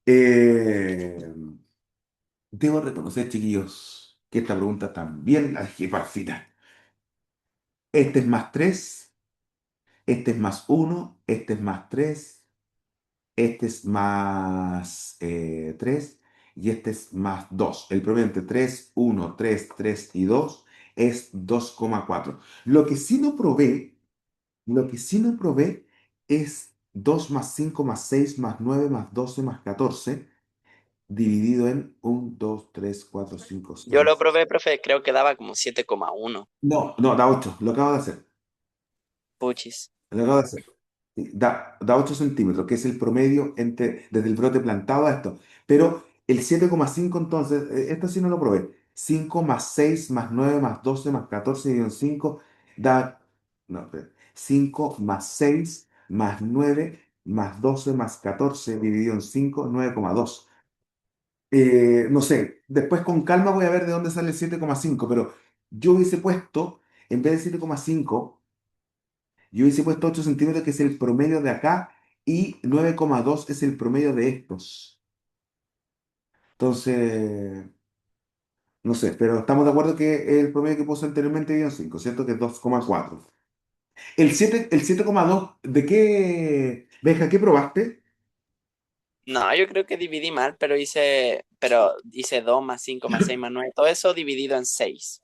Eh, Debo reconocer, chiquillos, que esta pregunta también la dejé para el final. Este es más 3, este es más 1, este es más 3, este es más 3 y este es más 2. El promedio entre 3, 1, 3, 3 y 2 es 2,4. Lo que sí no probé es 2 más 5 más 6 más 9 más 12 más 14 dividido en 1, 2, 3, 4, 5, Yo lo 6. probé, profe, creo que daba como 7,1. No, no, da 8. Lo acabo de hacer. Puchis. Lo acabo de hacer. Sí, da 8 centímetros, que es el promedio desde el brote plantado a esto. Pero el 7,5 entonces, esto sí no lo probé. 5 más 6 más 9 más 12 más 14 dividido en 5 da. No, espera. 5 más 6 más 9 más 12 más 14 dividido en 5, 9,2. No sé, después con calma voy a ver de dónde sale el 7,5, pero yo hubiese puesto, en vez de 7,5, yo hubiese puesto 8 centímetros, que es el promedio de acá, y 9,2 es el promedio de estos. Entonces, no sé, pero estamos de acuerdo que el promedio que puse anteriormente dio 5, ¿cierto? Que es 2,4. El 7,2, ¿de qué, Benja, qué probaste? No, yo creo que dividí mal, pero hice 2 más 5 más 6 más 9, todo eso dividido en 6.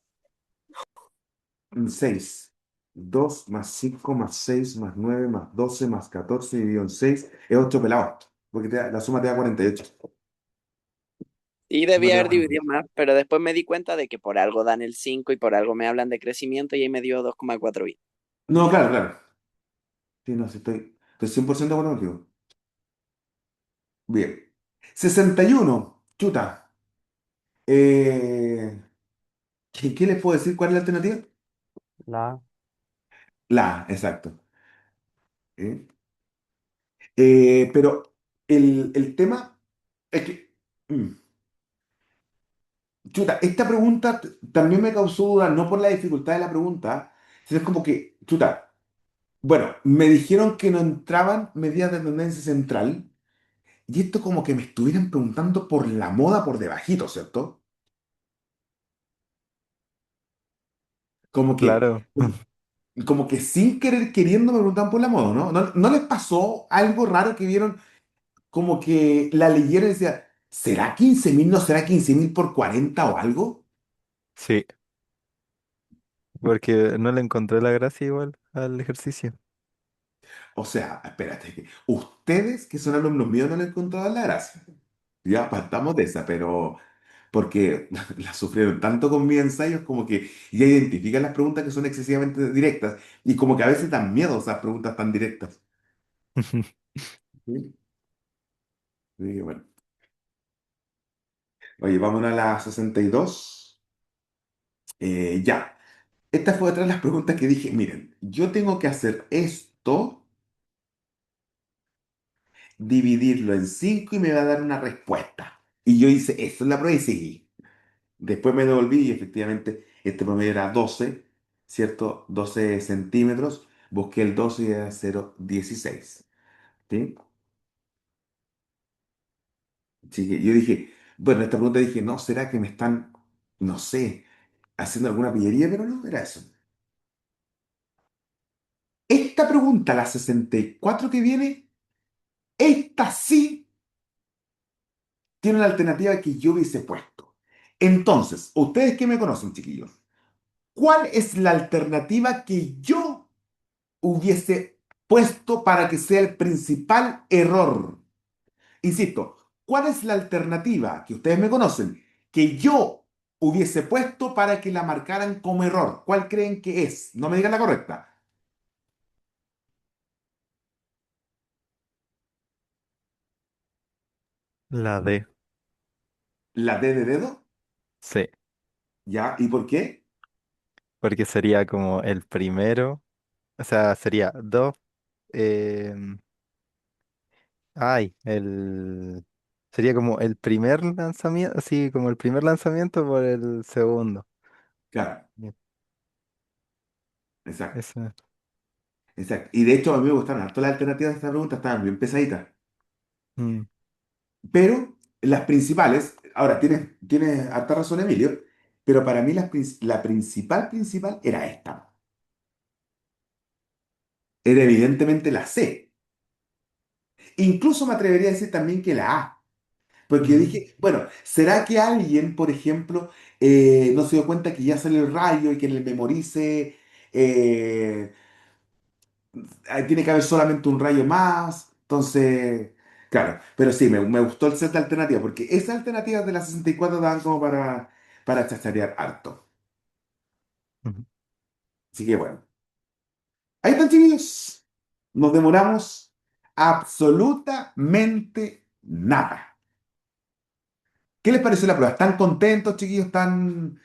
6. 2 más 5 más 6 más 9 más 12 más 14 dividido en 6 es 8 pelados, porque la suma te da 48. Y Suma debía te da haber 48. dividido más, pero después me di cuenta de que por algo dan el 5 y por algo me hablan de crecimiento y ahí me dio 2,4 bien. No, claro, claro. Sí, no, sí, estoy 100% de acuerdo contigo. Bien. 61. Chuta. Eh, ¿qué les puedo decir? ¿Cuál es la alternativa? La, La A, exacto. ¿Eh? Pero el tema es que, chuta, esta pregunta también me causó duda, no por la dificultad de la pregunta, sino es como que, chuta, bueno, me dijeron que no entraban medidas de tendencia central, y esto como que me estuvieran preguntando por la moda por debajito, ¿cierto? Como que, Claro, como que sin querer queriendo me preguntaban por la moda, ¿no? ¿No les pasó algo raro que vieron como que la leyeron y decía, ¿Será 15.000? ¿No será 15.000 por 40 o algo? Sí, porque no le encontré la gracia igual al ejercicio. O sea, espérate, que ustedes que son alumnos míos no le encontraban la gracia. Ya partamos de esa, pero porque la sufrieron tanto con mis ensayos como que ya identifican las preguntas que son excesivamente directas y como que a veces dan miedo esas preguntas tan directas. Sí. Así que bueno. Oye, vámonos a la 62. Ya. Esta fue otra de las preguntas que dije, miren, yo tengo que hacer esto, dividirlo en 5 y me va a dar una respuesta. Y yo hice esto en la prueba y seguí. Después me devolví y efectivamente este promedio era 12, ¿cierto? 12 centímetros. Busqué el 12 y era 0,16. ¿Sí? Así que yo dije, bueno, esta pregunta dije, no, ¿será que me están, no sé, haciendo alguna pillería? Pero no, era eso. Esta pregunta, la 64 que viene, esta sí tiene una alternativa que yo hubiese puesto. Entonces, ustedes que me conocen, chiquillos, ¿cuál es la alternativa que yo hubiese puesto para que sea el principal error? Insisto, ¿cuál es la alternativa que ustedes me conocen que yo hubiese puesto para que la marcaran como error? ¿Cuál creen que es? No me digan la correcta. La D, ¿La D de dedo? sí, ¿Ya? ¿Y por qué? porque sería como el primero, o sea, sería dos, em, sería como el primer lanzamiento, así como el primer lanzamiento por el segundo. Claro, Bien, exacto. eso. Exacto. Y de hecho a mí me gustaron harto las alternativas de esta pregunta, estaban bien pesaditas. Mm, Pero las principales, ahora tienes harta razón, Emilio, pero para mí la principal era esta. Era evidentemente la C. Incluso me atrevería a decir también que la A. Porque yo mm. dije, bueno, ¿será que alguien, por ejemplo, no se dio cuenta que ya salió el rayo y que en el memorice tiene que haber solamente un rayo más? Entonces, claro, pero sí, me gustó el set de alternativas, porque esas alternativas de las 64 daban como para chacharear harto. Ujú. Así que bueno, ahí están, chiquillos. Nos demoramos absolutamente nada. ¿Qué les pareció la prueba? ¿Están contentos, chiquillos? ¿Tan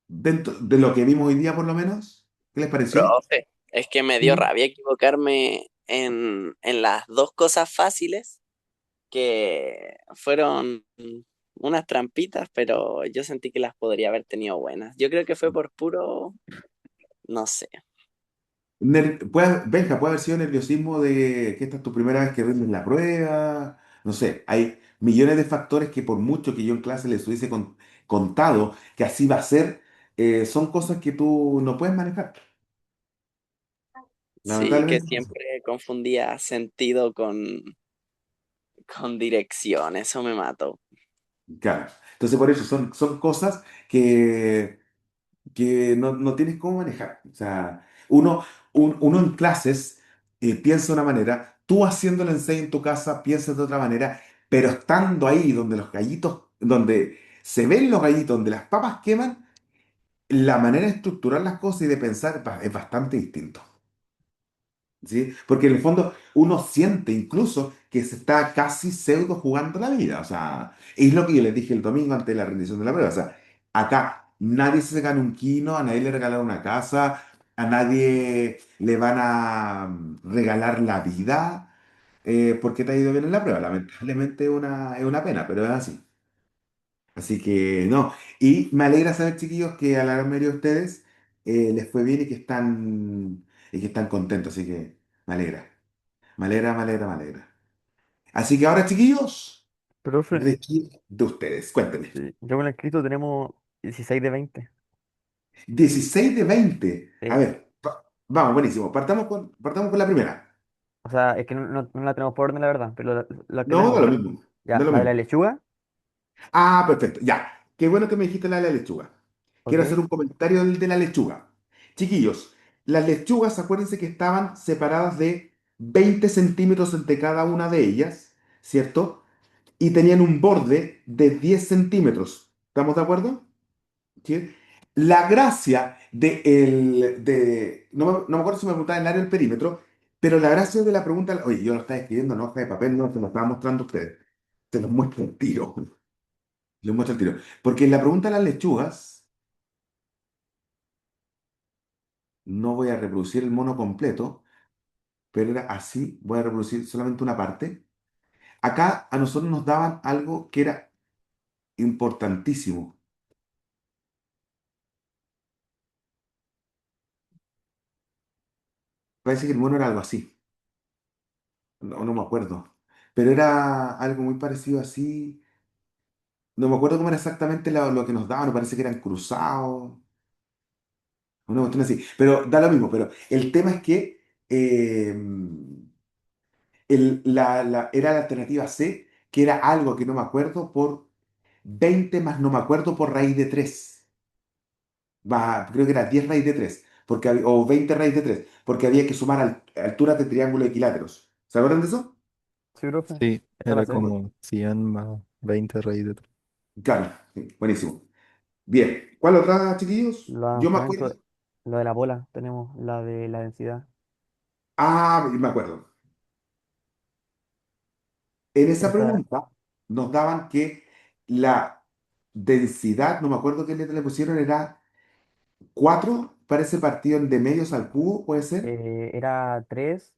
dentro de lo que vimos hoy día, por lo menos? ¿Qué les pareció? Profe, es que me dio Mm. rabia equivocarme en las dos cosas fáciles que fueron unas trampitas, pero yo sentí que las podría haber tenido buenas. Yo creo que fue por puro, no sé. Benja, puede haber sido nerviosismo de que esta es tu primera vez que rindes la prueba. No sé, hay millones de factores que por mucho que yo en clase les hubiese contado que así va a ser, son cosas que tú no puedes manejar. Sí, que Lamentablemente pasa. siempre confundía sentido con dirección, eso me mató. Claro. Entonces por eso son cosas que no tienes cómo manejar. O sea, uno en clases piensa de una manera, tú haciendo el ensayo en tu casa piensas de otra manera, pero estando ahí donde los gallitos, donde se ven los gallitos, donde las papas queman, la manera de estructurar las cosas y de pensar es bastante distinto. ¿Sí? Porque en el fondo uno siente incluso que se está casi pseudo jugando la vida. O sea, es lo que yo les dije el domingo antes de la rendición de la prueba. O sea, acá nadie se gana un kino, a nadie le regalaron una casa, a nadie le van a regalar la vida porque te ha ido bien en la prueba. Lamentablemente es una pena, pero es así. Así que no. Y me alegra saber, chiquillos, que a la gran mayoría de ustedes les fue bien y que están contentos. Así que me alegra. Me alegra, me alegra, me alegra. Así que ahora, chiquillos, Profe, requiere de ustedes. Cuéntenme. sí, yo con el escrito tenemos 16 de 20. 16 de 20. A Sí. ver, vamos, buenísimo. Partamos con la primera. O sea, es que no la tenemos por orden, la verdad, pero la que No, da tenemos. lo mismo. Da Ya, lo la de la mismo. lechuga, Ah, perfecto. Ya. Qué bueno que me dijiste la de la lechuga. Quiero hacer ok. un comentario del de la lechuga. Chiquillos, las lechugas, acuérdense que estaban separadas de 20 centímetros entre cada una de ellas, ¿cierto? Y tenían un borde de 10 centímetros. ¿Estamos de acuerdo? ¿Sí? La gracia no me acuerdo si me preguntaba en el área del perímetro, pero la gracia de la pregunta, oye, yo lo estaba escribiendo en hoja de papel, no, se lo estaba mostrando a ustedes. Se los muestro el tiro. Les muestro el tiro. Porque en la pregunta de las lechugas, no voy a reproducir el mono completo, pero era así, voy a reproducir solamente una parte. Acá a nosotros nos daban algo que era importantísimo. Parece que el mono era algo así, no me acuerdo. Pero era algo muy parecido así. No me acuerdo cómo era exactamente lo que nos daban, me parece que eran cruzados, una cuestión así. Pero da lo mismo, pero el tema es que era la alternativa C, que era algo que no me acuerdo por 20 más no me acuerdo por raíz de 3. Creo que era 10 raíz de 3 o 20 raíz de 3 porque había que sumar alturas de triángulos equiláteros. ¿Se acuerdan de eso? Sí, profe. Sí, Esa la era sé. como 100 más 20 raíz de tres. Claro, sí, buenísimo. Bien, ¿cuál otra, chiquillos? Yo me acuerdo. Lo de la bola, tenemos la de la densidad. Ah, me acuerdo. En esa Esa, pregunta nos daban que la densidad, no me acuerdo qué letra le pusieron, era 4 parece partido de medios al cubo, ¿puede ser? era 3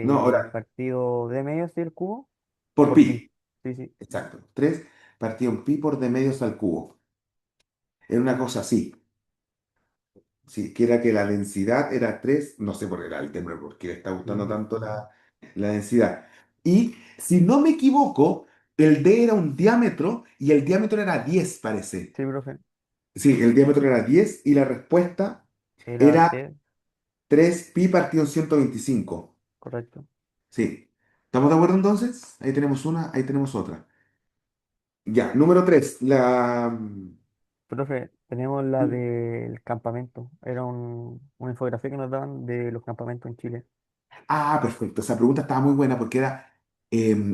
No, ahora, partido de medios del cubo por por pi. pi. Sí, sí. Exacto. 3 partido en pi por de medios al cubo. Era una cosa así. Sí, que era que la densidad era 3 no sé por qué era el tema, porque le está gustando Ujú. tanto la densidad. Y si no me equivoco, el D era un diámetro y el diámetro era 10 parece. Sí, profe. Sí, el diámetro era 10 y la respuesta Era era que, 3 pi partido en 125. correcto. Sí. ¿Estamos de acuerdo entonces? Ahí tenemos una, ahí tenemos otra. Ya, número 3. Profe, tenemos la del campamento. Era una infografía que nos daban de los campamentos en Chile. Ah, perfecto. Esa pregunta estaba muy buena porque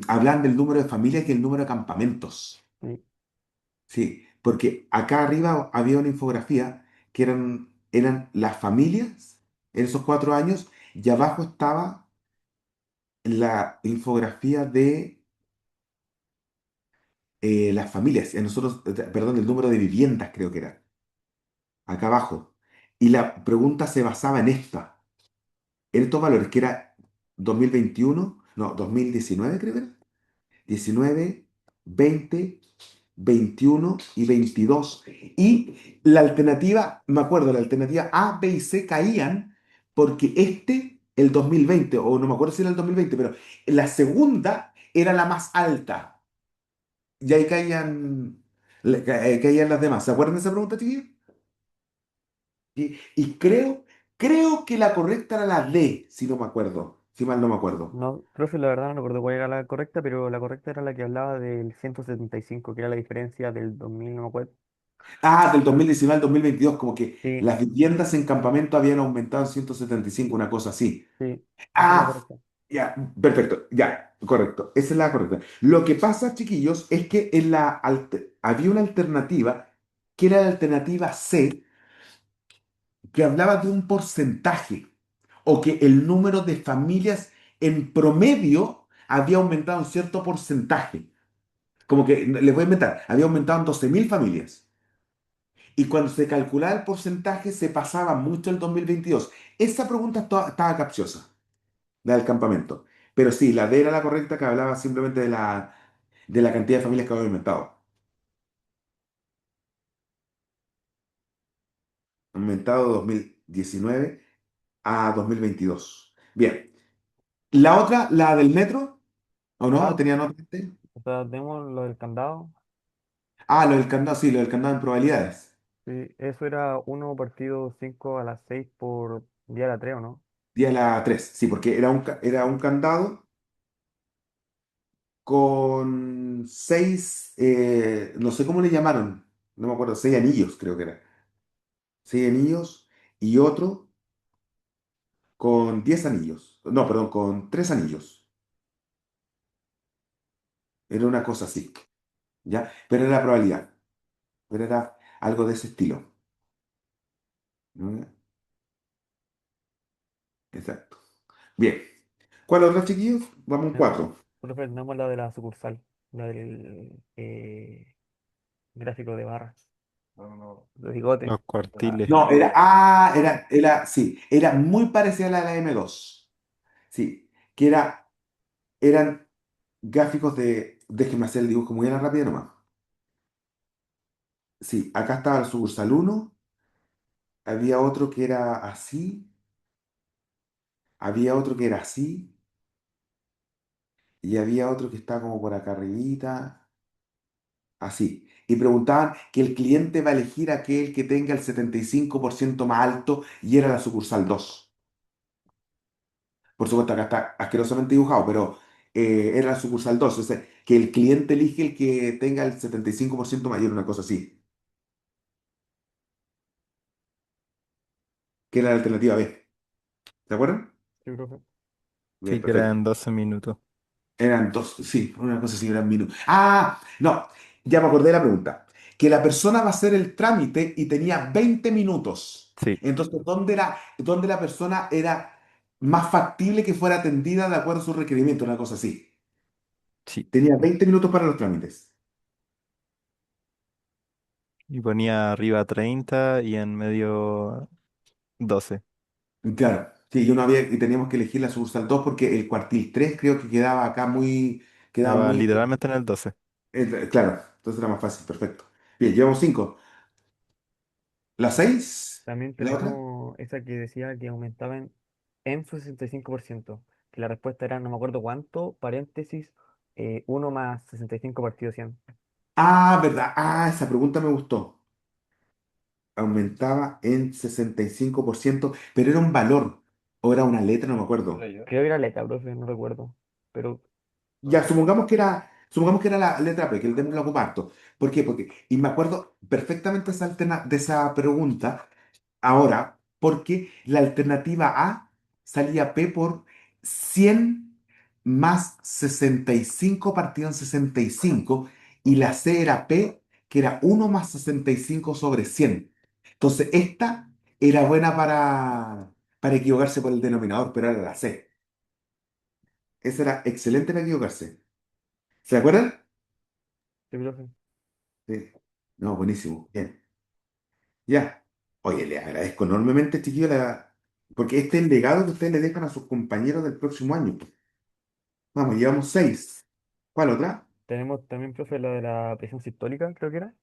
hablan del número de familias y el número de campamentos. Sí, Sí, porque acá arriba había una infografía que eran las familias en esos 4 años y abajo estaba la infografía de las familias, perdón, el número de viviendas creo que era, acá abajo. Y la pregunta se basaba en estos valores, que era 2021, no, 2019 creo que era, 19, 20, 21 y 22. Y la alternativa, me acuerdo, la alternativa A, B y C caían porque el 2020, o no me acuerdo si era el 2020, pero la segunda era la más alta. Y ahí caían las demás. ¿Se acuerdan de esa pregunta, chiquillos? Y creo que la correcta era la D, si no me acuerdo, si mal no me acuerdo. no, profe, la verdad no recuerdo cuál era la correcta, pero la correcta era la que hablaba del 175, que era la diferencia del 2000, no me acuerdo. Ah, del 2019 al 2022, como que Sí, las viviendas en campamento habían aumentado en 175, una cosa así. sí, esa es la Ah, correcta. ya, perfecto, ya, correcto, esa es la correcta. Lo que pasa, chiquillos, es que había una alternativa, que era la alternativa C, que hablaba de un porcentaje, o que el número de familias en promedio había aumentado un cierto porcentaje. Como que, les voy a inventar, había aumentado en 12.000 familias. Y cuando se calculaba el porcentaje, se pasaba mucho el 2022. Esa pregunta estaba capciosa, la del campamento. Pero sí, la D era la correcta, que hablaba simplemente de la cantidad de familias que había aumentado. Aumentado 2019 a 2022. Bien. La otra, la del metro, ¿o no? ¿O Ah, tenían otra antes? o sea, tenemos lo del candado. Ah, lo del candado, sí, lo del candado en probabilidades. Sí, eso era uno partido 5 a las 6 por día a la 3, ¿o no? Día la 3, sí, porque era un candado con seis, no sé cómo le llamaron, no me acuerdo, seis anillos creo que era. Seis anillos y otro con 10 anillos. No, perdón, con tres anillos. Era una cosa así, ¿ya? Pero era la probabilidad, pero era algo de ese estilo, ¿no? Exacto. Bien. ¿Cuál otro, chiquillos? Vamos en Tenemos, cuatro. profe, tenemos la de la sucursal, la del gráfico de barras, de bigote. Los cuartiles. No, sí, era muy parecida a la de la M2. Sí, que eran gráficos déjenme hacer el dibujo muy a la rápida nomás. Sí, acá estaba el sucursal uno, había otro que era así, había otro que era así, y había otro que estaba como por acá arribita, así. Y preguntaban que el cliente va a elegir aquel que tenga el 75% más alto y era la sucursal 2. Por supuesto, acá está asquerosamente dibujado, pero era la sucursal 2. O sea, que el cliente elige el que tenga el 75% mayor, una cosa así, que era la alternativa B. ¿De acuerdo? Sí, profe. Bien, Sí, que perfecto. eran 12 minutos. Eran dos, sí, una cosa así, eran minutos. Ah, no, ya me acordé de la pregunta. Que la persona va a hacer el trámite y tenía 20 minutos. Sí, Entonces, ¿dónde la persona era más factible que fuera atendida de acuerdo a sus requerimientos? Una cosa así. sí. Tenía 20 minutos para los trámites. Y ponía arriba 30 y en medio 12. Claro, sí, yo no había, y teníamos que elegir la sucursal 2 porque el cuartil 3 creo que quedaba acá quedaba Estaba muy, literalmente en el 12. claro, entonces era más fácil, perfecto. Bien, llevamos 5. ¿La 6? También ¿La otra? tenemos esa que decía que aumentaban en su 65%, que la respuesta era no me acuerdo cuánto, paréntesis, 1 más 65 partido 100. Ah, ¿verdad? Ah, esa pregunta me gustó. Aumentaba en 65%, pero era un valor o era una letra, no me acuerdo. Creo que era letra, profe, no recuerdo. Pero Ya, supongamos que era la letra P, que el demo lo comparto. ¿Por qué? Y me acuerdo perfectamente de esa pregunta ahora, porque la alternativa A salía P por 100 más 65 partido en 65 y la C era P, que era 1 más 65 sobre 100. Entonces, esta era buena para equivocarse por el denominador, pero era la C. Esa era excelente para equivocarse. ¿Se acuerdan? sí, profe. Sí. No, buenísimo. Bien. Ya. Oye, le agradezco enormemente, chiquillo, porque este es el legado que ustedes le dejan a sus compañeros del próximo año. Vamos, llevamos 6. ¿Cuál otra? Tenemos también, profe, la de la presión sistólica, creo que era.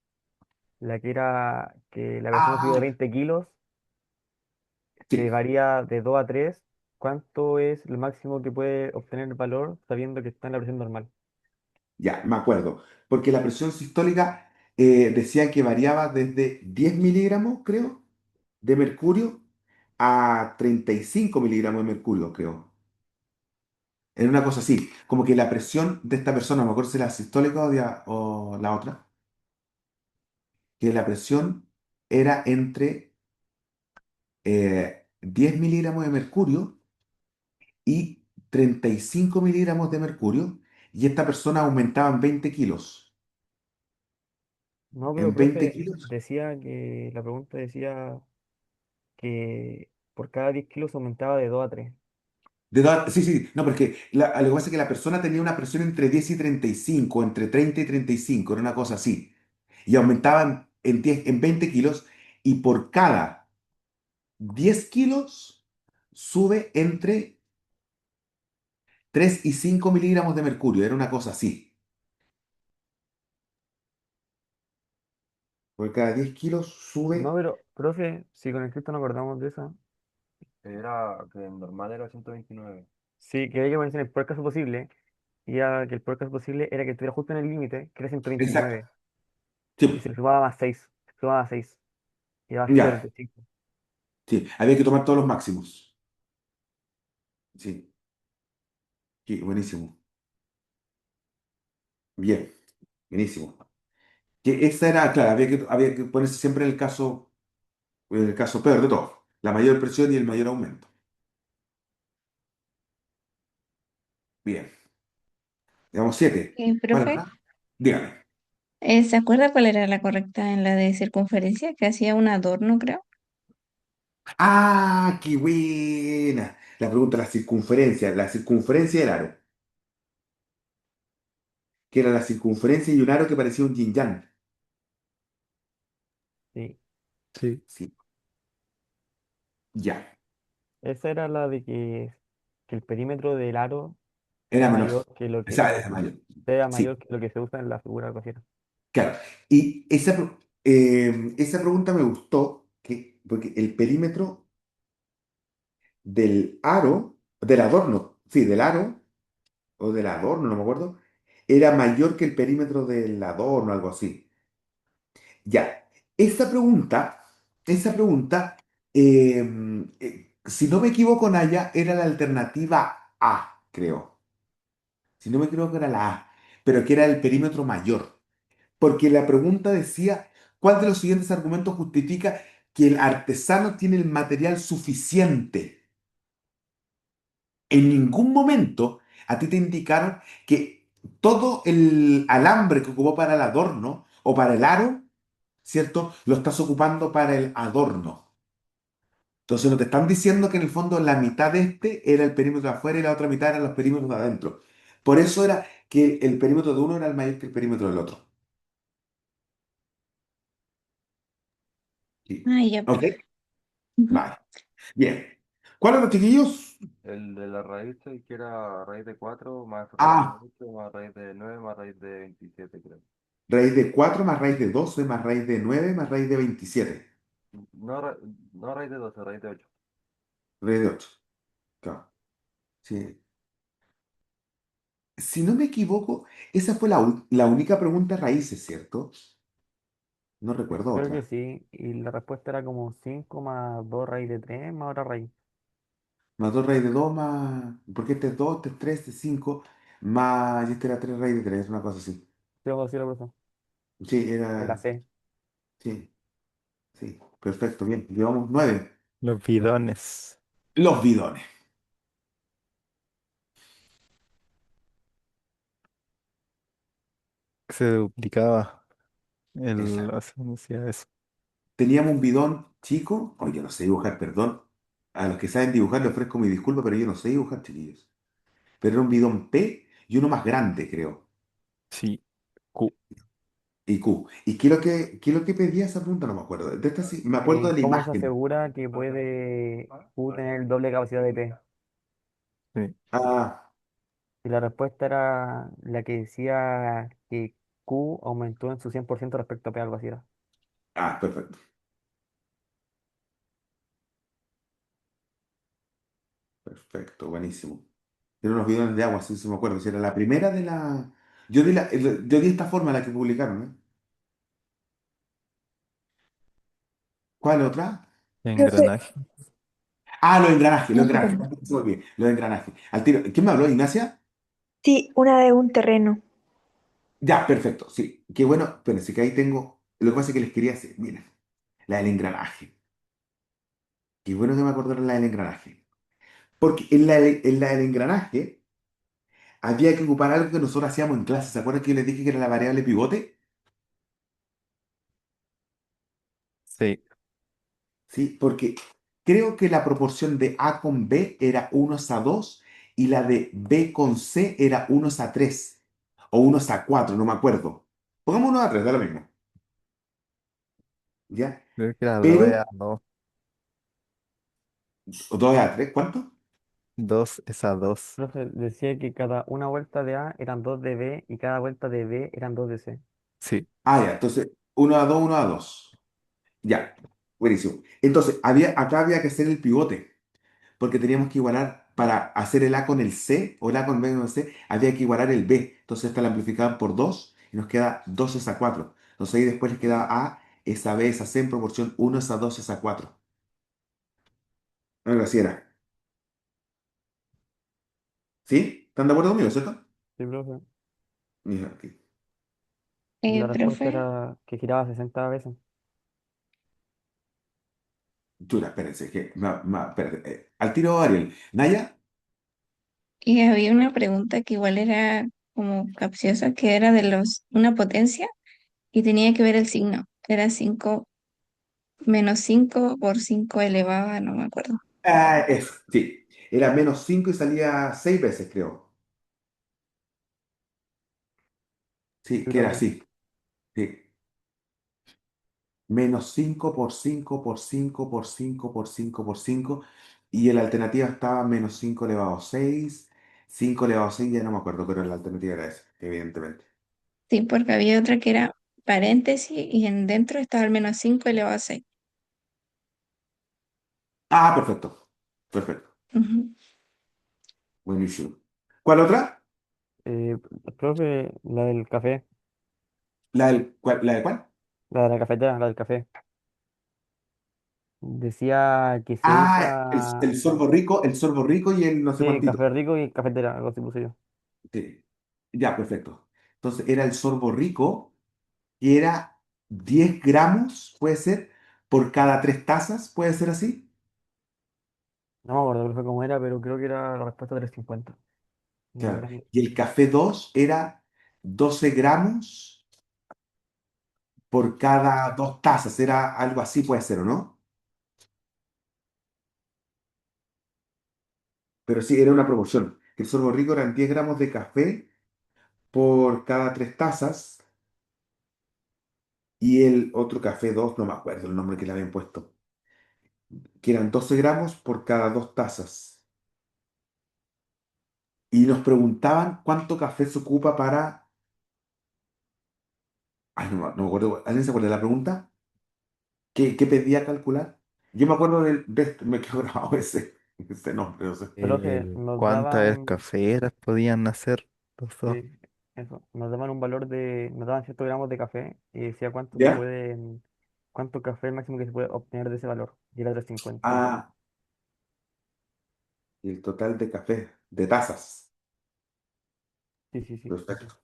La que era que la persona subió de Ah, 20 kilos, que sí, varía de 2 a 3. ¿Cuánto es lo máximo que puede obtener el valor sabiendo que está en la presión normal? ya, me acuerdo. Porque la presión sistólica decía que variaba desde 10 miligramos, creo, de mercurio a 35 miligramos de mercurio, creo. Era una cosa así, como que la presión de esta persona, no me acuerdo si era sistólica o la otra, que la presión era entre 10 miligramos de mercurio y 35 miligramos de mercurio, y esta persona aumentaba en 20 kilos. No, pero En 20 profe, kilos. decía que la pregunta decía que por cada 10 kilos aumentaba de 2 a 3. Sí, sí, no, porque lo que pasa es que la persona tenía una presión entre 10 y 35, entre 30 y 35, era una cosa así. Y aumentaban en 20 kilos, y por cada 10 kilos sube entre 3 y 5 miligramos de mercurio, era una cosa así. Por cada 10 kilos No, sube. pero, profe, si con el Cristo nos acordamos de esa. Sí, que había que ponerse en el peor caso posible. Y ya que el peor caso posible era que estuviera justo en el límite, que era Exacto. 129. Y Sí, se le sumaba más 6. Se sumaba 6. Y daba ya, 135. sí, había que tomar todos los máximos. Sí, sí, buenísimo. Bien, buenísimo. Que esa era, claro, había que ponerse siempre en el caso peor de todo, la mayor presión y el mayor aumento. Bien, digamos 7. ¿Cuál Profe, otra? Dígame. ¿se acuerda cuál era la correcta en la de circunferencia? Que hacía un adorno, creo. ¡Ah, qué buena! La pregunta, la circunferencia del aro, que era la circunferencia y un aro que parecía un yin yang. Sí. Sí. Sí, ya, Esa era la de que el perímetro del aro era sea menor. mayor que lo que Esa es mayor. sea Sí, mayor que lo que se usa en la figura cosiera. claro. Y esa pregunta me gustó, porque el perímetro del aro, del adorno, sí, del aro, o del adorno, no me acuerdo, era mayor que el perímetro del adorno, algo así. Ya, esa pregunta, si no me equivoco, Naya, era la alternativa A, creo. Si no me equivoco, era la A, pero que era el perímetro mayor. Porque la pregunta decía, ¿cuál de los siguientes argumentos justifica que el artesano tiene el material suficiente? En ningún momento a ti te indicaron que todo el alambre que ocupó para el adorno o para el aro, ¿cierto? Lo estás ocupando para el adorno. Entonces no te están diciendo que en el fondo la mitad de este era el perímetro de afuera y la otra mitad eran los perímetros de adentro. Por eso era que el perímetro de uno era el mayor que el perímetro del otro. Sí. Ah, ya, ¿Ok? profe. Ujú. Vale. Bien. ¿Cuáles los chiquillos? El de la raíz, que era raíz de 4 más raíz de Ah, 8 más raíz de 9 más raíz de 27 creo. raíz de 4 más raíz de 12 más raíz de 9 más raíz de 27. No, no raíz de 12 raíz de 8. Raíz de 8. Claro. Sí. Si no me equivoco, esa fue la única pregunta raíces, ¿cierto? No recuerdo Creo que otra. sí. Y la respuesta era como 5 más 2 raíz de 3 más otra raíz. Más 2 raíz de 2 más... Porque este es 2, este es 3, este es 5. Más... Y este era 3 raíz de 3, una cosa así. Sí, o sí, la persona. Sí, De la era... C. Sí, sí. Perfecto, bien. Llevamos 9. Los bidones. Los bidones. Se duplicaba el... Exacto. ¿cómo decía eso? Teníamos un bidón chico. Oh, yo no sé dibujar, perdón. A los que saben dibujar les ofrezco mi disculpa, pero yo no sé dibujar, chiquillos. Pero era un bidón P y uno más grande, creo. Sí. Q. Y Q. ¿Y qué es lo que pedía esa pregunta? No me acuerdo. De esta sí, me acuerdo de la ¿Cómo se imagen. asegura que puede Q tener el doble capacidad de P? Sí. Ah, Y la respuesta era la que decía que Q aumentó en su 100% respecto a P, algo así era. perfecto. Perfecto, buenísimo. Eran unos bidones de agua, sí, sí me acuerdo. Si era la primera de la. Yo di esta forma la que publicaron, ¿eh? ¿Cuál otra? Profe, Engranaje. Ah, los engranajes, los no, engranajes. perdón. Se me olvidó, los engranajes. Al tiro. ¿Quién me habló? ¿Ignacia? Sí, una de un terreno. Ya, perfecto, sí. Qué bueno. Pero sí que ahí tengo. Lo que pasa es que les quería hacer. Miren, la del engranaje. Qué bueno que me acordaron la del engranaje. Porque en la del engranaje había que ocupar algo que nosotros hacíamos en clase. ¿Se acuerdan que yo les dije que era la variable pivote? Sí. Sí, porque creo que la proporción de A con B era 1:2 y la de B con C era 1:3 o 1:4, no me acuerdo. Pongamos 1:3, da lo mismo. ¿Ya? Creo que era 2 Pero, a 2. o 2:3, ¿cuánto? 2 es a 2. Profe, decía que cada una vuelta de A eran 2 de B y cada vuelta de B eran 2 de C. Sí. Ah, ya, entonces 1:2, 1:2. Ya, buenísimo. Entonces, acá había que hacer el pivote, porque teníamos que igualar, para hacer el A con el C, o el A con B con el C, había que igualar el B. Entonces, esta la amplificaban por 2 y nos queda 2:4. Entonces, ahí después les queda A, esa B, esa C en proporción 1:2:4. Algo así era. ¿Sí? ¿Están de acuerdo conmigo, cierto? Sí, profe. Mira, aquí. Y la respuesta Profe, era que giraba 60 veces. Chura, espérense, espérate, al tiro, Ariel. ¿Naya? y había una pregunta que igual era como capciosa, que era de una potencia y tenía que ver el signo. Era 5 menos 5 por 5 elevado a, no me acuerdo. Sí. Era -5 y salía 6 veces, creo. Sí, que era Profe. así. Sí. -5 por 5 por 5 por 5 por 5 por 5. Y en la alternativa estaba -5 elevado a 6. 5 elevado a 6, ya no me acuerdo, pero la alternativa era esa, evidentemente. Sí, porque había otra que era paréntesis y en dentro estaba el menos 5 elevado a 6. Ah, perfecto. Perfecto. Ujú. Buenísimo. ¿Cuál otra? Eh, Profe, la del café, ¿La de cuál? la de la cafetera, la del café. Decía que se Ah, usa, el sorbo rico y el no sé sí, cuántito. café rico y cafetera, algo así puse yo. Sí. Ya, perfecto. Entonces era el sorbo rico y era 10 gramos, puede ser, por cada 3 tazas, puede ser así. No me acuerdo profe, cómo era, pero creo que era la respuesta 350. No, Claro. Y el café 2 era 12 gramos por cada 2 tazas. Era algo así, puede ser, ¿o no? Pero sí, era una proporción. El sorbo rico eran 10 gramos de café por cada 3 tazas. Y el otro café 2 no me acuerdo el nombre que le habían puesto, que eran 12 gramos por cada 2 tazas. Y nos preguntaban cuánto café se ocupa para... Ay, no me acuerdo. ¿Alguien se acuerda de la pregunta? ¿Qué pedía calcular? Yo me acuerdo me quedó grabado ese nombre, no sé. profe, nos ¿Cuántas daban, cafeteras podían hacer los dos? sí, eso, nos daban un valor de, nos daban ciertos gramos de café y decía cuánto se ¿Ya? puede, cuánto café es el máximo que se puede obtener de ese valor. Y era 350. Ah, y el total de café, de tazas. Sí, sí, sí. Perfecto.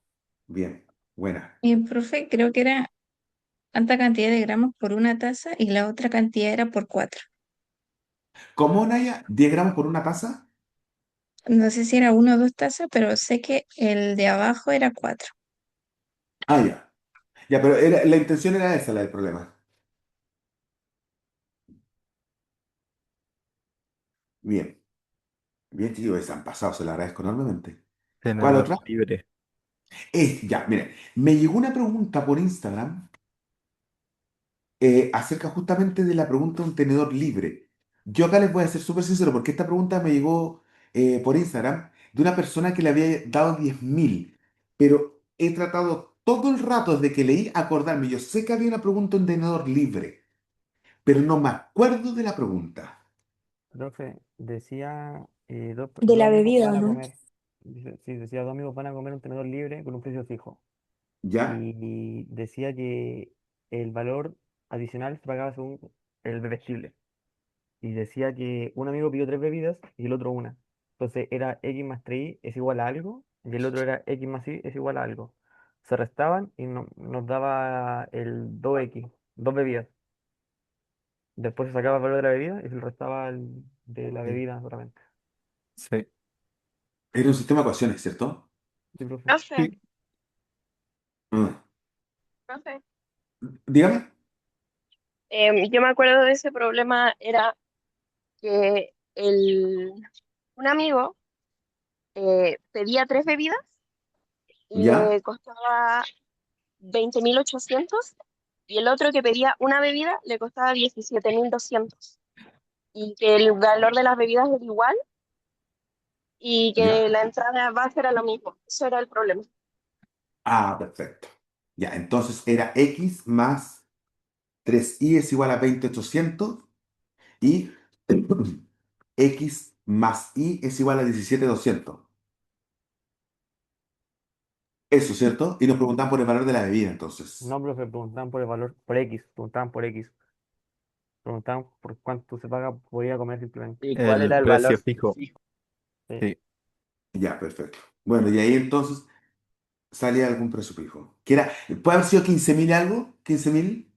Bien, buena. Y profe, creo que era tanta cantidad de gramos por una taza y la otra cantidad era por 4. ¿Cómo, Naya? ¿10 gramos por una taza? No sé si era una o dos tazas, pero sé que el de abajo era 4. Ah, ya. Ya, pero la intención era esa, la del problema. Bien, bien, chicos, se han pasado, se lo agradezco enormemente. ¿Cuál Tenedor otra? libre. Ya, mire, me llegó una pregunta por Instagram acerca justamente de la pregunta de un tenedor libre. Yo acá les voy a ser súper sincero porque esta pregunta me llegó por Instagram de una persona que le había dado 10.000, pero he tratado todo el rato desde que leí acordarme. Yo sé que había una pregunta de un tenedor libre, pero no me acuerdo de la pregunta. Profe, decía, De dos la amigos bebida, van ¿o a no? comer. Sí, decía, dos amigos van a comer un tenedor libre con un precio fijo. ¿Ya? Y decía que el valor adicional se pagaba según el bebestible. Y decía que un amigo pidió tres bebidas y el otro una. Entonces era X más 3 es igual a algo y el otro era X más Y es igual a algo. Se restaban y nos daba el 2X, dos bebidas. Después se sacaba el valor de la bebida y se le restaba el de la Sí. bebida solamente. Sí. Era un sistema de ecuaciones, ¿cierto? Sí, profe. Profe, Sí. Mm. profe. Dígame. Yo me acuerdo de ese problema, era que un amigo pedía tres bebidas y ¿Ya? le costaba 20.800 y el otro que pedía una bebida le costaba 17.200 y que el valor de las bebidas era igual y que ¿Ya? la entrada base era lo mismo. Eso era el problema. Ah, perfecto. Ya, entonces era X más 3y es igual a 20.800 y X más Y es igual a 17.200. Eso, ¿cierto? Y nos preguntan por el valor de la bebida, entonces. No, profe, preguntaban por el valor, por X, preguntaban por X, preguntaban por cuánto se paga por ir a comer simplemente. ¿Y cuál El era el valor precio fijo. fijo? Sí. Sí. Ya, perfecto. Bueno, y ahí entonces salía algún presufijo. Que era, ¿puede haber sido 15.000 algo? ¿15.000?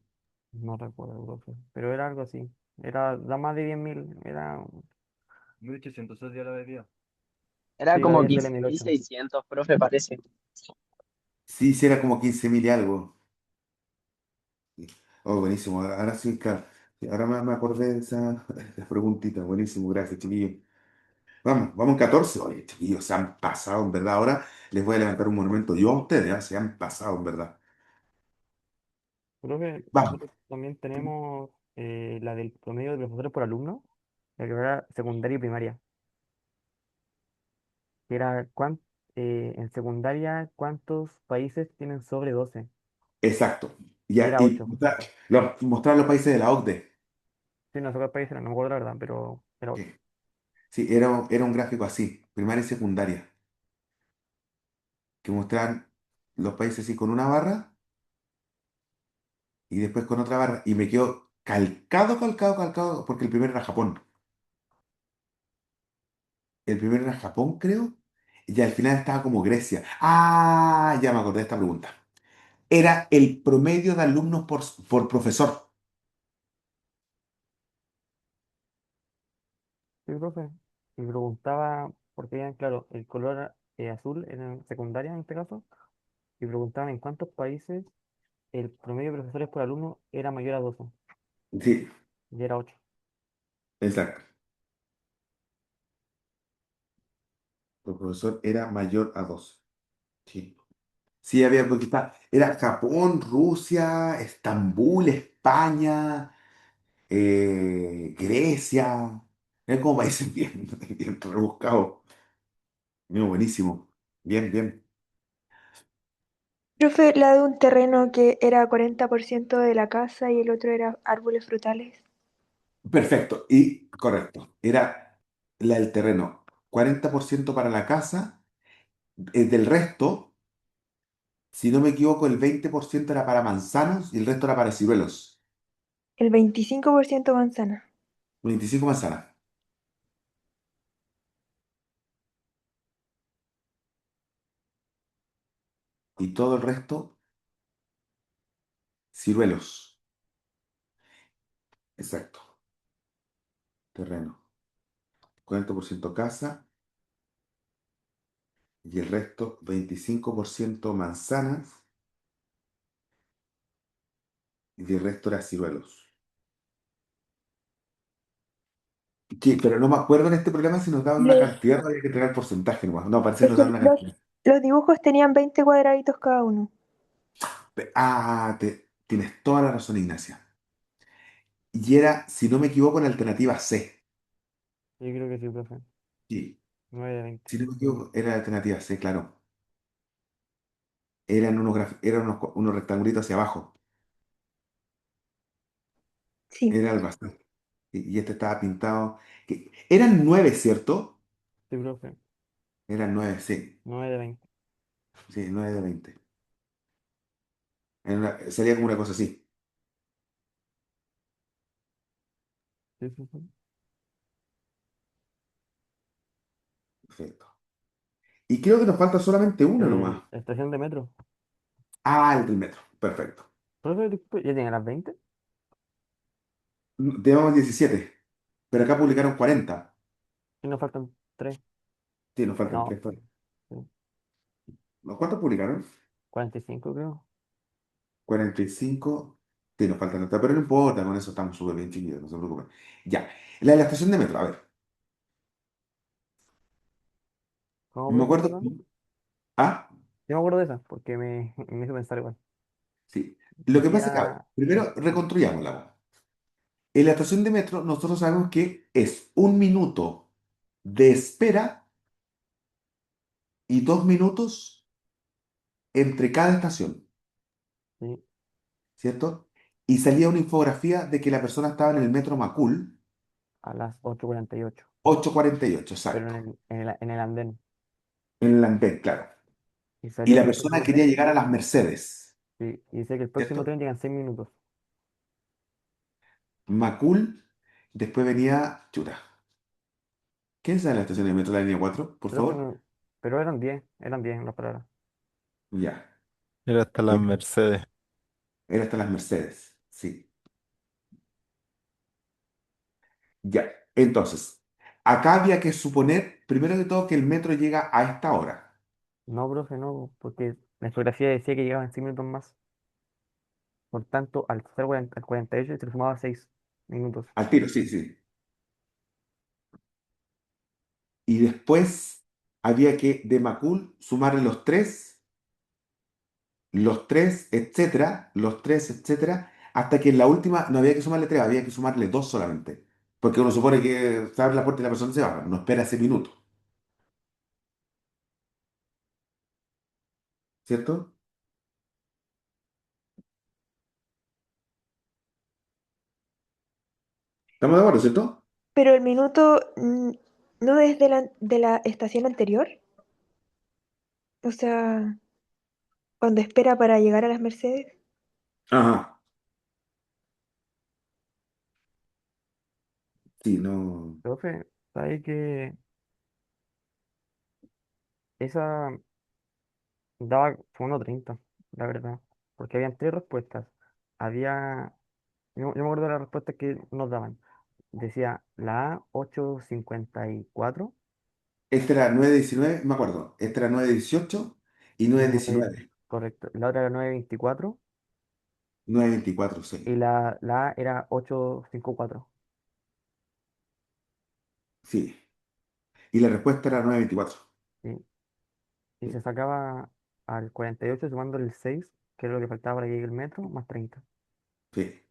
No recuerdo, profe. Pero era algo así. Era, da más de 10.000. Era, 1800 día la bebida. Era sí, la como había sale 1008. 15.600, profe, parece. Sí, sí, era como 15.000 y algo. Oh, buenísimo. Ahora sí, claro. Sí, ahora me acordé de esa preguntita. Buenísimo, gracias, chiquillos. Vamos, vamos en 14. Oye, chiquillos, se han pasado, en verdad. Ahora les voy a levantar un monumento yo a ustedes, ¿ah? Se han pasado, en verdad. Profe, Vamos. nosotros también tenemos la del promedio de profesores por alumno, la que era secundaria y primaria. Que era en secundaria, ¿cuántos países tienen sobre 12? Exacto. Y Ya, era y 8. mostrar los países de la OCDE. Sí, no sé cuál país era, no me acuerdo la verdad, pero era 8. Sí, sí, era un gráfico así, primaria y secundaria, que mostraban los países así con una barra y después con otra barra. Y me quedó calcado, calcado, calcado, porque el primero era Japón. El primero era Japón, creo. Y al final estaba como Grecia. Ah, ya me acordé de esta pregunta. Era el promedio de alumnos por profesor. Sí, profe. Y preguntaba, porque claro, el color azul en secundaria en este caso, y preguntaban en cuántos países el promedio de profesores por alumno era mayor a 12, Sí, y era 8. exacto. El profesor era mayor a 2. Sí. Sí, había, porque era Japón, Rusia, Estambul, España, Grecia. Eran como países bien, bien rebuscados. Muy buenísimo. Bien, bien. Profe, la de un terreno que era 40% de la casa y el otro era árboles frutales. Perfecto. Y correcto. Era la del terreno. 40% para la casa. Del resto, si no me equivoco, el 20% era para manzanos y el resto era para ciruelos. El 25% manzana. 25 manzanas. Y todo el resto, ciruelos. Exacto. Terreno. 40% casa y el resto, 25% manzanas y el resto era ciruelos. Sí, pero no me acuerdo en este programa si nos daban una Los, cantidad o había que entregar el porcentaje nomás. No, parece que es nos que daban una cantidad. los dibujos tenían 20 cuadraditos cada uno. Ah, tienes toda la razón, Ignacia. Y era, si no me equivoco, la alternativa C. Yo creo que sí, profe. Sí, 9 de 20. si no me equivoco, era la alternativa C, claro. Eran unos rectangulitos hacia abajo. Sí. Era algo así. Y este estaba pintado. Eran 9, ¿cierto? Sí, profe. Eran 9, sí. 9 de 20. Sí, 9 de 20. Sería como una cosa así. Sí, sí, sí. Perfecto. Y creo que nos falta solamente uno nomás. Estación de metro. Ah, el del metro. Perfecto. Profe, disculpe, ¿ya tiene las 20? Llevamos 17, pero acá publicaron 40. Y nos faltan 3. Sí, nos faltan No, 3. sí, ¿Cuántos publicaron? 45 creo. 45. Sí, nos faltan 30, pero no importa, con eso estamos súper bien chiquitos, no se preocupen. Ya, la de la estación de metro, a ver, ¿Cómo, me profe, acuerdo. perdón? Ah, Yo me acuerdo de esa, porque me hizo pensar igual. sí. Lo que pasa es que, a ver, Decía, primero reconstruyámosla. En la estación de metro, nosotros sabemos que es 1 minuto de espera y 2 minutos entre cada estación, sí, ¿cierto? Y salía una infografía de que la persona estaba en el metro Macul, a las 8:48, 8:48, pero exacto, en el andén. en el andén, claro. Y Y salía la que el persona próximo quería tren, llegar a las Mercedes, sí, y dice que el próximo ¿cierto? tren llega en 6 minutos. Macul, después venía Chuta. ¿Qué es la estación de metro de la línea 4, por Creo que favor? no, pero eran 10 las palabras. Ya. Era hasta las Era Mercedes. era hasta las Mercedes. Sí. Ya. Entonces, acá había que suponer, primero de todo, que el metro llega a esta hora. No, profe, no, porque la infografía decía que llegaban 5 minutos más. Por tanto, al ser al 48 se le sumaba 6 minutos. Al tiro, sí, sí. Y después había que de Macul sumarle los tres, etcétera, hasta que en la última no había que sumarle tres, había que sumarle dos solamente. Porque uno supone que se abre la puerta y la persona se va, no espera ese minuto, ¿cierto? ¿Estamos de acuerdo, cierto? Pero el minuto no es de la estación anterior. O sea, cuando espera para llegar a las Mercedes. Ajá. Sí, no. Profe, ¿sabe que esa daba como 1,30, la verdad? Porque habían tres respuestas. Había, yo me acuerdo de las respuestas que nos daban. Decía la A 8,54, Este era 9:19, me acuerdo. Este era 9:18 y y 9:19. correcto. La otra era 9,24 9:24, y sí. la A era 8,54. Sí. Y la respuesta era 9:24. ¿Sí? Y Sí, se sacaba al 48 sumando el 6, que era lo que faltaba para que llegue el metro, más 30. sí,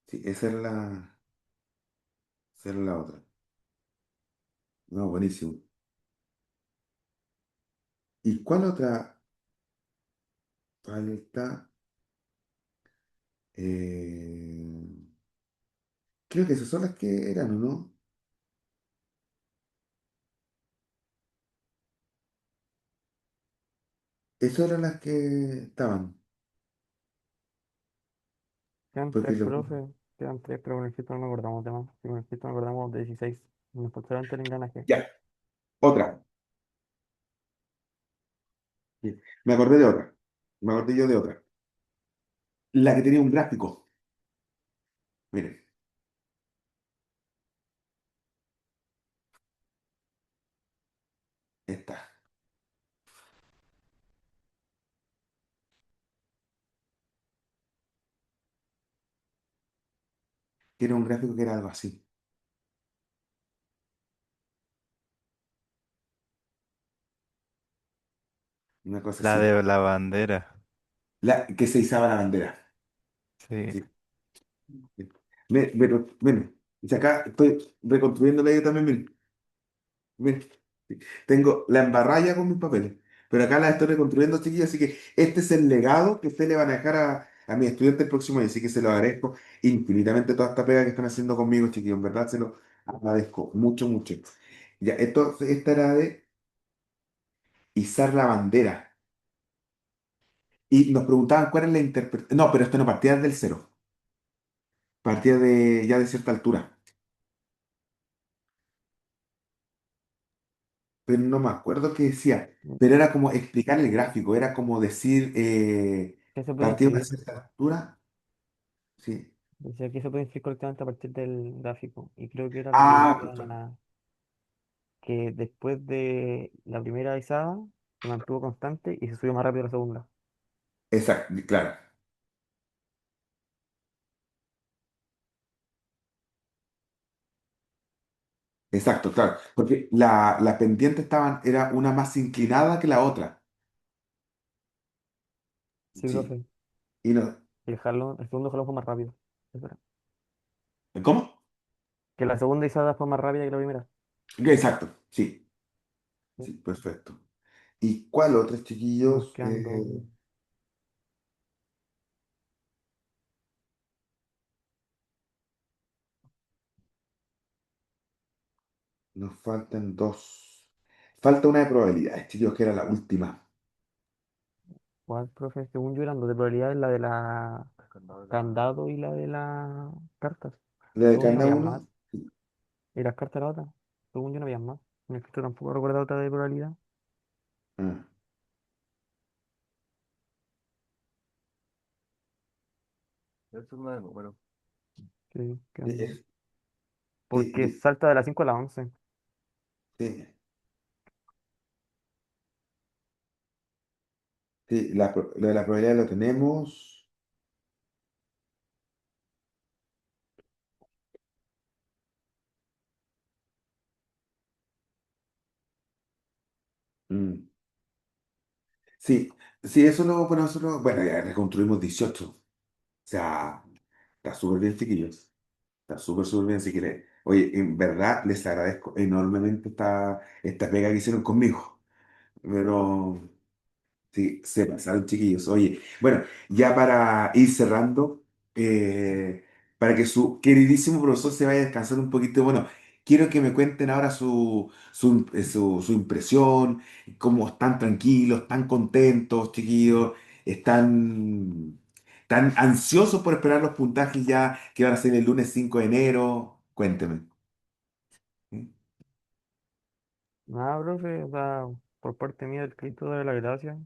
sí, esa era la otra. No, buenísimo. ¿Y cuál otra falta? Eh, Creo que esas son las que eran, ¿o no? Esas eran las que estaban. Quedan Porque tres, profe, quedan tres, pero con el Cristo no nos acordamos de más. Si con el Cristo nos acordamos de 16. Nos faltará el engranaje. ya, otra. Sí, me acordé de otra. Me acordé yo de otra. La que tenía un gráfico. Miren, esta. Tiene un gráfico que era algo así. Una cosa La así. de la bandera. Que se izaba la bandera. Sí. Sí. Sí. Pero, bueno, y acá estoy reconstruyéndola yo también, miren. Miren. Sí. Tengo la embarralla con mis papeles, pero acá la estoy reconstruyendo, chiquillos, así que este es el legado que usted le van a dejar a mi estudiante el próximo año, así que se lo agradezco infinitamente toda esta pega que están haciendo conmigo, chiquillos, en verdad se lo agradezco mucho, mucho. Ya, esta era de izar la bandera. Y nos preguntaban cuál es la interpretación. No, pero esto no partía desde el cero, partía ya de cierta altura. Pero no me acuerdo qué decía, pero era como explicar el gráfico, era como decir, ¿Qué se puede partía de una inscribir? cierta altura, sí. Decía que se puede inscribir correctamente a partir del gráfico. Y creo que era lo que Ah, decía que después de la primera izada se mantuvo constante y se subió más rápido la segunda. exacto, claro, exacto, claro, porque las pendientes era una más inclinada que la otra, Sí, sí, profe. y no, El segundo jalón fue más rápido. Espera. ¿cómo? Que la segunda izada fue más rápida que la primera. Exacto, sí, Sí. sí, perfecto. ¿Y cuál otros Nos chiquillos? quedan dos. Nos faltan dos. Falta una de probabilidades, chiquillos, que era la última. ¿Cuál, profe? Según yo eran dos de probabilidades, la de la candado y la de las cartas. La de Según yo no cada había más. uno. Y las cartas la otra. Según yo no había más. En el escrito tampoco recuerdo otra de probabilidad. Ah. Es un de número. Sí, Sí, es- porque sí, salta de la 5 a la 11. sí, sí, lo de la probabilidad lo tenemos. Mm. Sí, sí, eso lo, bueno, bueno, ya reconstruimos 18. O sea, está súper bien, chiquillos. Está súper, súper bien, si quiere. Oye, en verdad les agradezco enormemente esta pega que hicieron conmigo. Pero sí, se pasaron, chiquillos. Oye, bueno, ya para ir cerrando, eh, para que su queridísimo profesor se vaya a descansar un poquito, bueno, quiero que me cuenten ahora su impresión, cómo están tranquilos, tan contentos, chiquillos, están ansiosos por esperar los puntajes ya que van a ser el lunes 5 de enero. Cuénteme. ¿Mm? Nada, profe, o sea, por parte mía, el Cristo de la gracia.